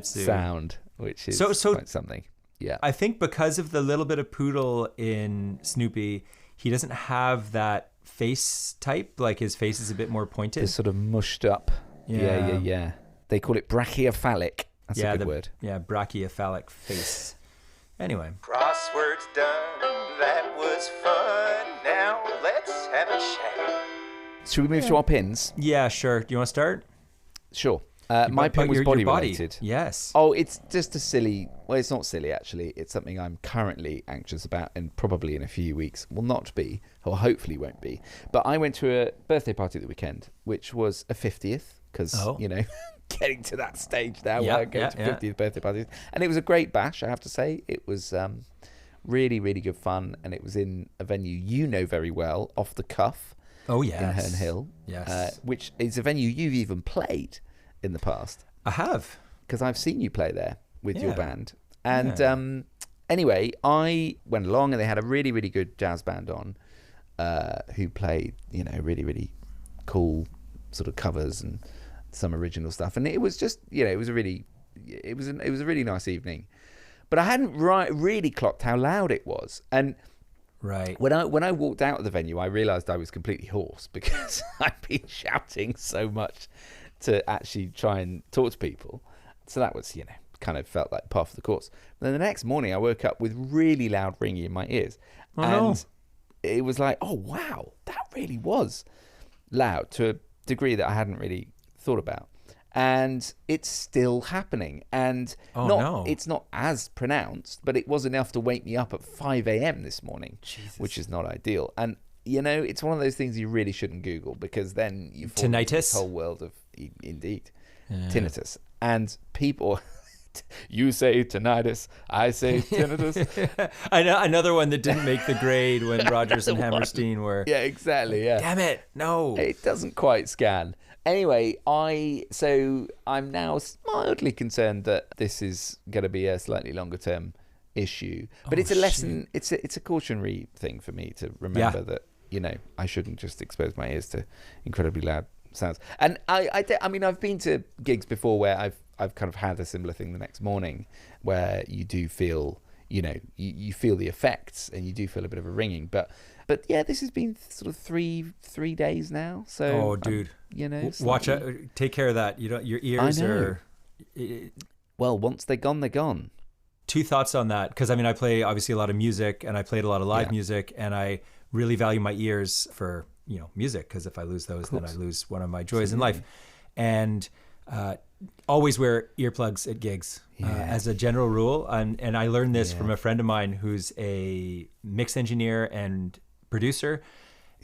sound, which is quite something. Yeah, I think because of the little bit of poodle in Snoopy, he doesn't have that face type. Like his face is a bit more pointed. It's sort of mushed up. Yeah. They call it brachiocephalic. That's a good word. Yeah, brachiocephalic face. Anyway. Crosswords done. That was fun. Now let's have a chat. Should we move to our pins? Yeah, sure. Do you want to start? Sure. My pin was body related. Yes. Oh, it's just a silly... Well, it's not silly, actually. It's something I'm currently anxious about and probably in a few weeks will not be, or hopefully won't be. But I went to a birthday party at the weekend, which was a 50th, because, getting to that stage now where I go to 50th birthday parties. And it was a great bash, I have to say. It was really, really good fun. And it was in a venue you know very well, Off the Cuff. Oh, yes. In Herne Hill. Yes. Which is a venue you've even played in the past. I have. Because I've seen you play there with your band. And anyway, I went along and they had a really, really good jazz band on who played, really, really cool sort of covers and some original stuff. And it was just, it was a really nice evening. But I hadn't really clocked how loud it was. And when I walked out of the venue, I realised I was completely hoarse because I'd been shouting so much to actually try and talk to people. So that was, kind of felt like part of the course. But then the next morning I woke up with really loud ringing in my ears. It was like, oh, wow, that really was loud to degree that I hadn't really thought about. And it's still happening. And it's not as pronounced, but it was enough to wake me up at 5 a.m. this morning, which is not ideal. And, it's one of those things you really shouldn't Google, because then you fall into this whole world of, indeed, tinnitus. And people... You say tinnitus, I say tinnitus. Another one that didn't make the grade when Rodgers and Hammerstein were... Yeah, exactly, yeah. Damn it, no. It doesn't quite scan. Anyway, I'm now mildly concerned that this is going to be a slightly longer term issue. But it's a lesson, it's a cautionary thing for me to remember that, I shouldn't just expose my ears to incredibly loud sounds. And I mean, I've been to gigs before where I've kind of had a similar thing the next morning, where you do feel, you feel the effects and you do feel a bit of a ringing. But yeah, this has been sort of three days now. So dude, watch out, take care of that. Your ears are. Well, once they're gone, they're gone. Two thoughts on that, because I mean, I play obviously a lot of music, and I played a lot of live music, and I really value my ears for music, because if I lose those, then I lose one of my joys in life. And always wear earplugs at gigs as a general rule. And I learned this from a friend of mine who's a mix engineer and producer.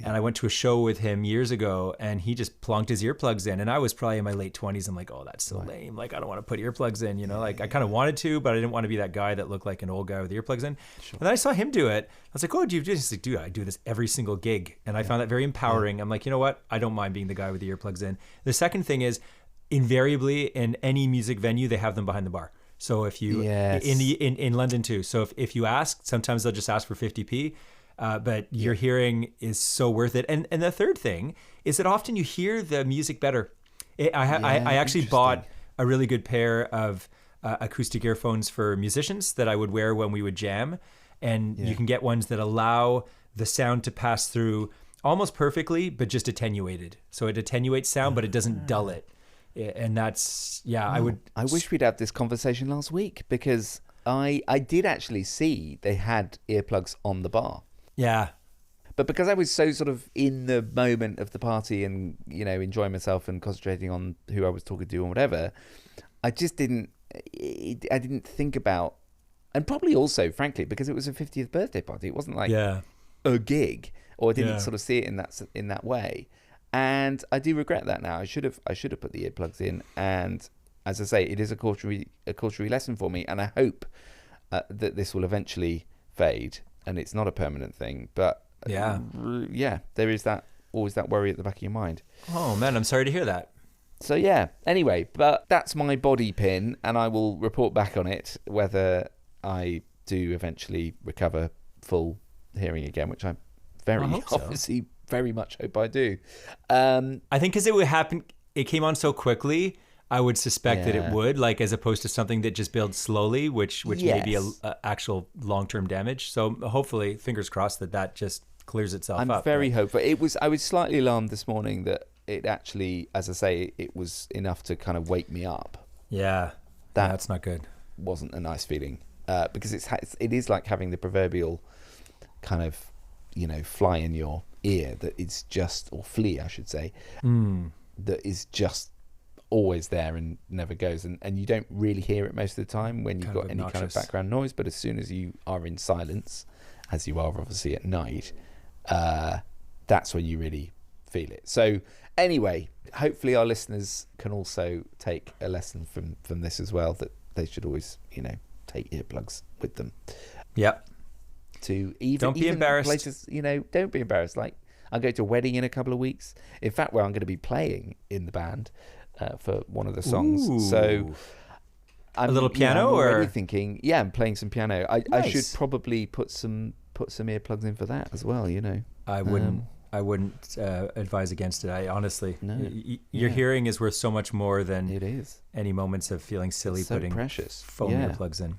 And I went to a show with him years ago, and he just plunked his earplugs in. And I was probably in my late 20s. I'm like, oh, that's so lame. Like, I don't want to put earplugs in, Like, I kind of wanted to, but I didn't want to be that guy that looked like an old guy with earplugs in. Sure. And then I saw him do it. I was like, oh, do you do this? He's like, dude, I do this every single gig. And I found that very empowering. I'm like, you know what? I don't mind being the guy with the earplugs in. The second thing is, invariably in any music venue, they have them behind the bar. So if you in London too. So if you ask, sometimes they'll just ask for 50p. But your hearing is so worth it. And the third thing is that often you hear the music better. I actually bought a really good pair of acoustic earphones for musicians that I would wear when we would jam. And you can get ones that allow the sound to pass through almost perfectly, but just attenuated. So it attenuates sound, but it doesn't dull it. And that's, I wish we'd had this conversation last week, because I did actually see they had earplugs on the bar. Yeah. But because I was so sort of in the moment of the party and, enjoying myself and concentrating on who I was talking to and whatever, I just didn't think about, and probably also, frankly, because it was a 50th birthday party, it wasn't like a gig, or I didn't sort of see it in that way. And I do regret that now. I should have put the earplugs in. And as I say, it is a cautionary lesson for me. And I hope that this will eventually fade, and it's not a permanent thing. But there is always that worry at the back of your mind. Oh man, I'm sorry to hear that. So anyway, but that's my body pin, and I will report back on it whether I do eventually recover full hearing again, which I'm obviously very much hope I do. I think because it would happen, it came on so quickly, I would suspect that it would, like, as opposed to something that just builds slowly, which may be a actual long-term damage. So hopefully, fingers crossed, that just clears itself up. I'm very hopeful. I was slightly alarmed this morning that it actually, as I say, it was enough to kind of wake me up. Yeah, that's not good. Wasn't a nice feeling, because it is like having the proverbial kind of, fly in your ear that is just, or flea I should say, that is just always there and never goes, and you don't really hear it most of the time when you've got any kind of background noise, but as soon as you are in silence, as you are obviously at night, that's when you really feel it. So anyway, hopefully our listeners can also take a lesson from this as well, that they should always take earplugs with them. Yep. To even don't be embarrassed. Places, don't be embarrassed. Like, I'll go to a wedding in a couple of weeks. In fact, where I'm going to be playing in the band for one of the songs. Ooh. So a little piano, I'm already or thinking, I'm playing some piano. Nice. I should probably put some earplugs in for that as well. I wouldn't advise against it. I honestly, your hearing is worth so much more than it is. Any moments of feeling silly it's so putting precious. Foam earplugs in.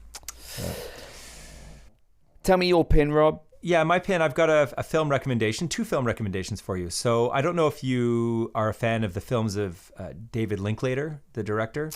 Tell me your pin, Rob. Yeah, my pin, I've got a film recommendation, 2 film recommendations for you. So I don't know if you are a fan of the films of David Linklater, the director.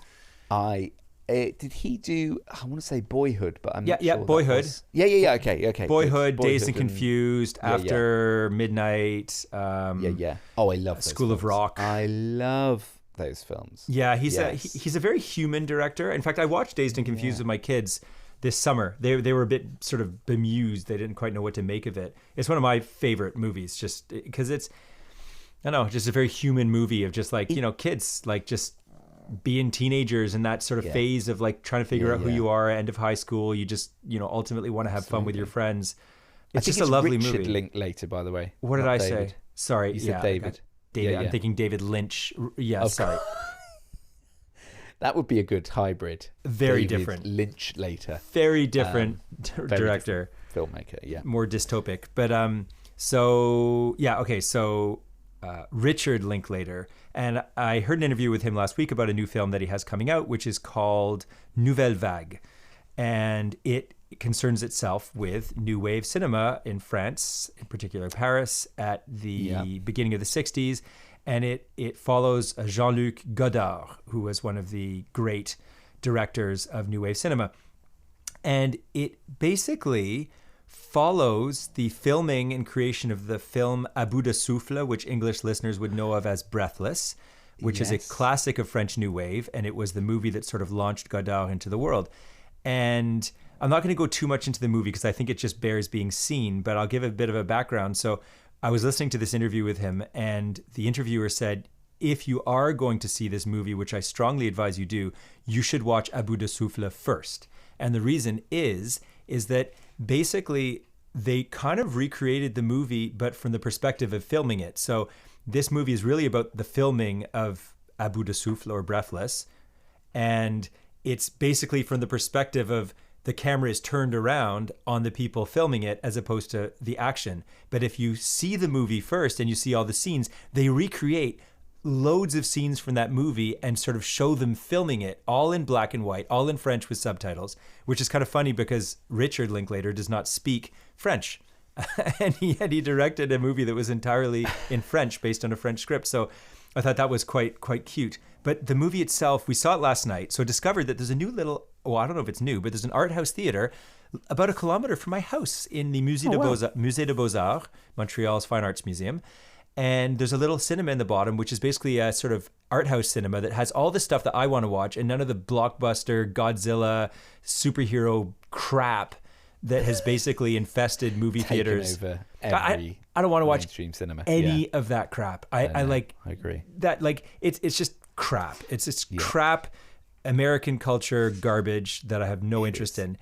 I did he do? I want to say Boyhood, but I'm not sure. Boyhood. Yeah. Okay. Boyhood, Good. Dazed and Confused, After Midnight. Yeah. Oh, I love those School films. of Rock. I love those films. Yeah, he's a very human director. In fact, I watched Dazed and Confused with my kids this summer. They were a bit sort of bemused. They didn't quite know what to make of it. It's one of my favorite movies, just because it's, I don't know, just a very human movie of just like, kids like just being teenagers in that sort of phase of like trying to figure out who you are, end of high school. You just, ultimately want to have fun with your friends. It's just a lovely Richard movie. Linklater, by the way. What did I say? Sorry. You said David. David. Yeah. I'm thinking David Lynch. Yeah, sorry. That would be a good hybrid. Very David different. Linklater. Very different Very director. different filmmaker, yeah. More dystopic. But Richard Linklater. And I heard an interview with him last week about a new film that he has coming out, which is called Nouvelle Vague. And it concerns itself with new wave cinema in France, in particular Paris, at the beginning of the 60s. And it follows Jean-Luc Godard, who was one of the great directors of new wave cinema. And it basically follows the filming and creation of the film À bout de souffle, which English listeners would know of as Breathless, which is a classic of French New Wave. And it was the movie that sort of launched Godard into the world. And I'm not going to go too much into the movie because I think it just bears being seen, but I'll give a bit of a background. So I was listening to this interview with him, and the interviewer said, if you are going to see this movie, which I strongly advise you do, you should watch À bout de souffle first. And the reason is that basically they kind of recreated the movie, but from the perspective of filming it. So this movie is really about the filming of À bout de souffle or Breathless. And it's basically from the perspective of the camera is turned around on the people filming it as opposed to the action. But if you see the movie first and you see all the scenes, they recreate loads of scenes from that movie and sort of show them filming it all in black and white, all in French with subtitles, which is kind of funny because Richard Linklater does not speak French. And he directed a movie that was entirely in French based on a French script. So I thought that was quite cute. But the movie itself, we saw it last night. So I discovered that there's a new little, I don't know if it's new, but there's an art house theater about a kilometer from my house in the Musée de Beaux-Arts, Montreal's Fine Arts Museum. And there's a little cinema in the bottom, which is basically a sort of art house cinema that has all the stuff that I want to watch and none of the blockbuster, Godzilla, superhero crap that has basically infested movie theaters. Over every I don't want to watch mainstream cinema. any of that crap. I agree. That it's just crap. It's just crap American culture garbage that I have no interest in.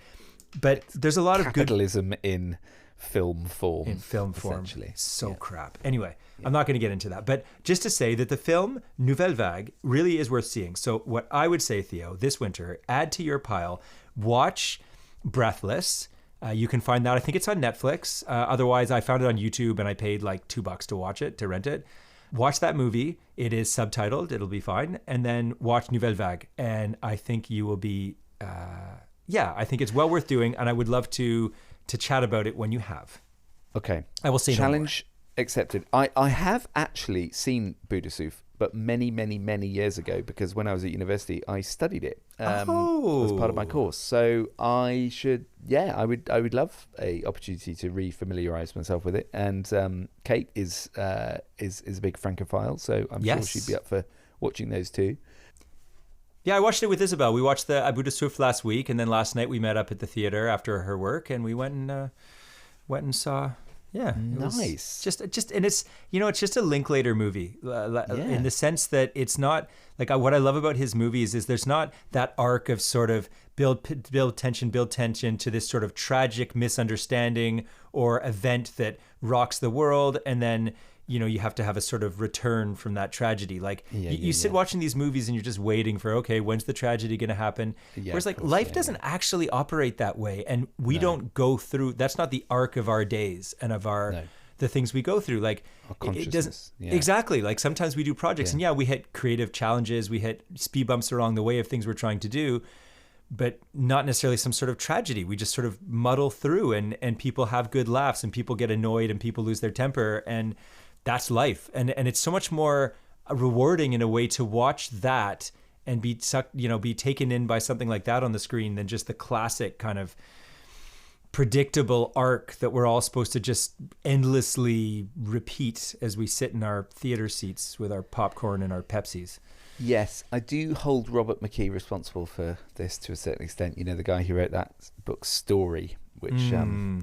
But there's a lot of capitalism in film form. Essentially. Crap. Anyway, I'm not going to get into that. But just to say that the film Nouvelle Vague really is worth seeing. So what I would say, Theo, this winter, add to your pile, watch Breathless. You can find that. I think it's on Netflix. Otherwise, I found it on YouTube and I paid like $2 to watch it, to rent it. Watch that movie. It is subtitled. It'll be fine. And then watch Nouvelle Vague. And I think you will be, I think it's well worth doing. And I would love to chat about it when you have. Okay. I will say challenge accepted. I have actually seen Bout de Souffle, but many, many, many years ago, because when I was at university, I studied it as part of my course. So I would love a opportunity to re-familiarize myself with it. And Kate is a big Francophile, so I'm sure she'd be up for watching those too. Yeah, I watched it with Isabel. We watched the À bout de souffle last week, and then last night we met up at the theater after her work, and we went and saw. Yeah, nice. Just, and it's it's just a Linklater movie in the sense that it's not like what I love about his movies is there's not that arc of sort of build tension to this sort of tragic misunderstanding or event that rocks the world, and then you have to have a sort of return from that tragedy. Like you sit watching these movies and you're just waiting for, okay, when's the tragedy going to happen? Whereas life doesn't actually operate that way. And we don't go through, that's not the arc of our days and of the things we go through. Like it doesn't, exactly. Like sometimes we do projects and we hit creative challenges. We hit speed bumps along the way of things we're trying to do, but not necessarily some sort of tragedy. We just sort of muddle through and people have good laughs and people get annoyed and people lose their temper, and that's life. And it's so much more rewarding in a way to watch that and be sucked, be taken in by something like that on the screen than just the classic kind of predictable arc that we're all supposed to just endlessly repeat as we sit in our theater seats with our popcorn and our Pepsis. Yes, I do hold Robert McKee responsible for this to a certain extent. The guy who wrote that book Story, which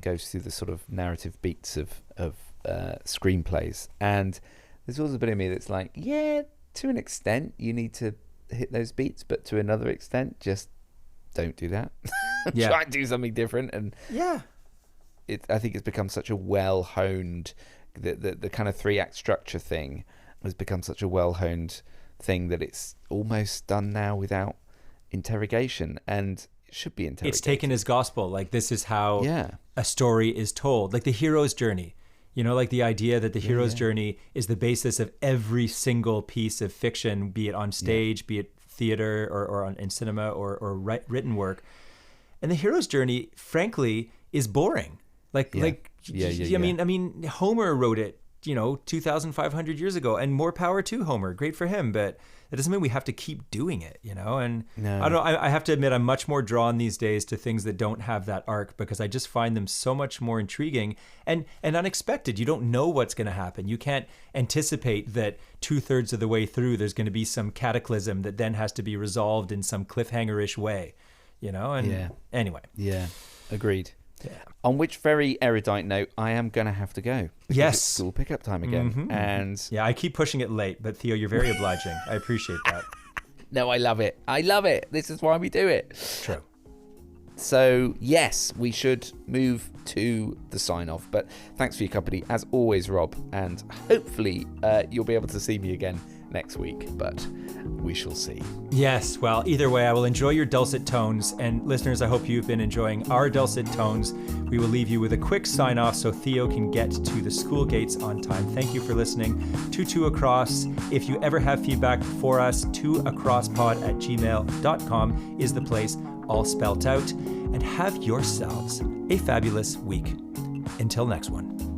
goes through the sort of narrative beats of screenplays. And there's always a bit of me that's like, yeah, to an extent, you need to hit those beats, but to another extent, just don't do that. Try and do something different. And I think it's become such a well-honed, the kind of 3-act structure thing has become such a well-honed thing that it's almost done now without interrogation, and it should be interrogated. It's taken as gospel. Like, this is how a story is told. Like the hero's journey, like the idea that the hero's journey is the basis of every single piece of fiction, be it on stage, be it theater or in cinema or written work. And the hero's journey, frankly, is boring. I mean, Homer wrote it, 2,500 years ago, and more power to Homer. Great for him, but that doesn't mean we have to keep doing it, And no. I don't know. I have to admit, I'm much more drawn these days to things that don't have that arc, because I just find them so much more intriguing and unexpected. You don't know what's going to happen. You can't anticipate that 2/3 of the way through there's going to be some cataclysm that then has to be resolved in some cliffhanger-ish way, And anyway. Yeah, agreed. Yeah. On which very erudite note, I am going to have to go. Yes. It's school pickup time again. And I keep pushing it late, but Theo, you're very obliging. I appreciate that. No, I love it. I love it. This is why we do it. True. So, yes, we should move to the sign-off. But thanks for your company, as always, Rob. And hopefully you'll be able to see me again next week. But we shall see. Yes, well, either way, I will enjoy your dulcet tones. And listeners, I hope you've been enjoying our dulcet tones. We will leave you with a quick sign-off so Theo can get to the school gates on time. Thank you for listening to Two Across. If you ever have feedback for us, twoacrosspod@gmail.com is the place, all spelt out. And have yourselves a fabulous week. Until next one.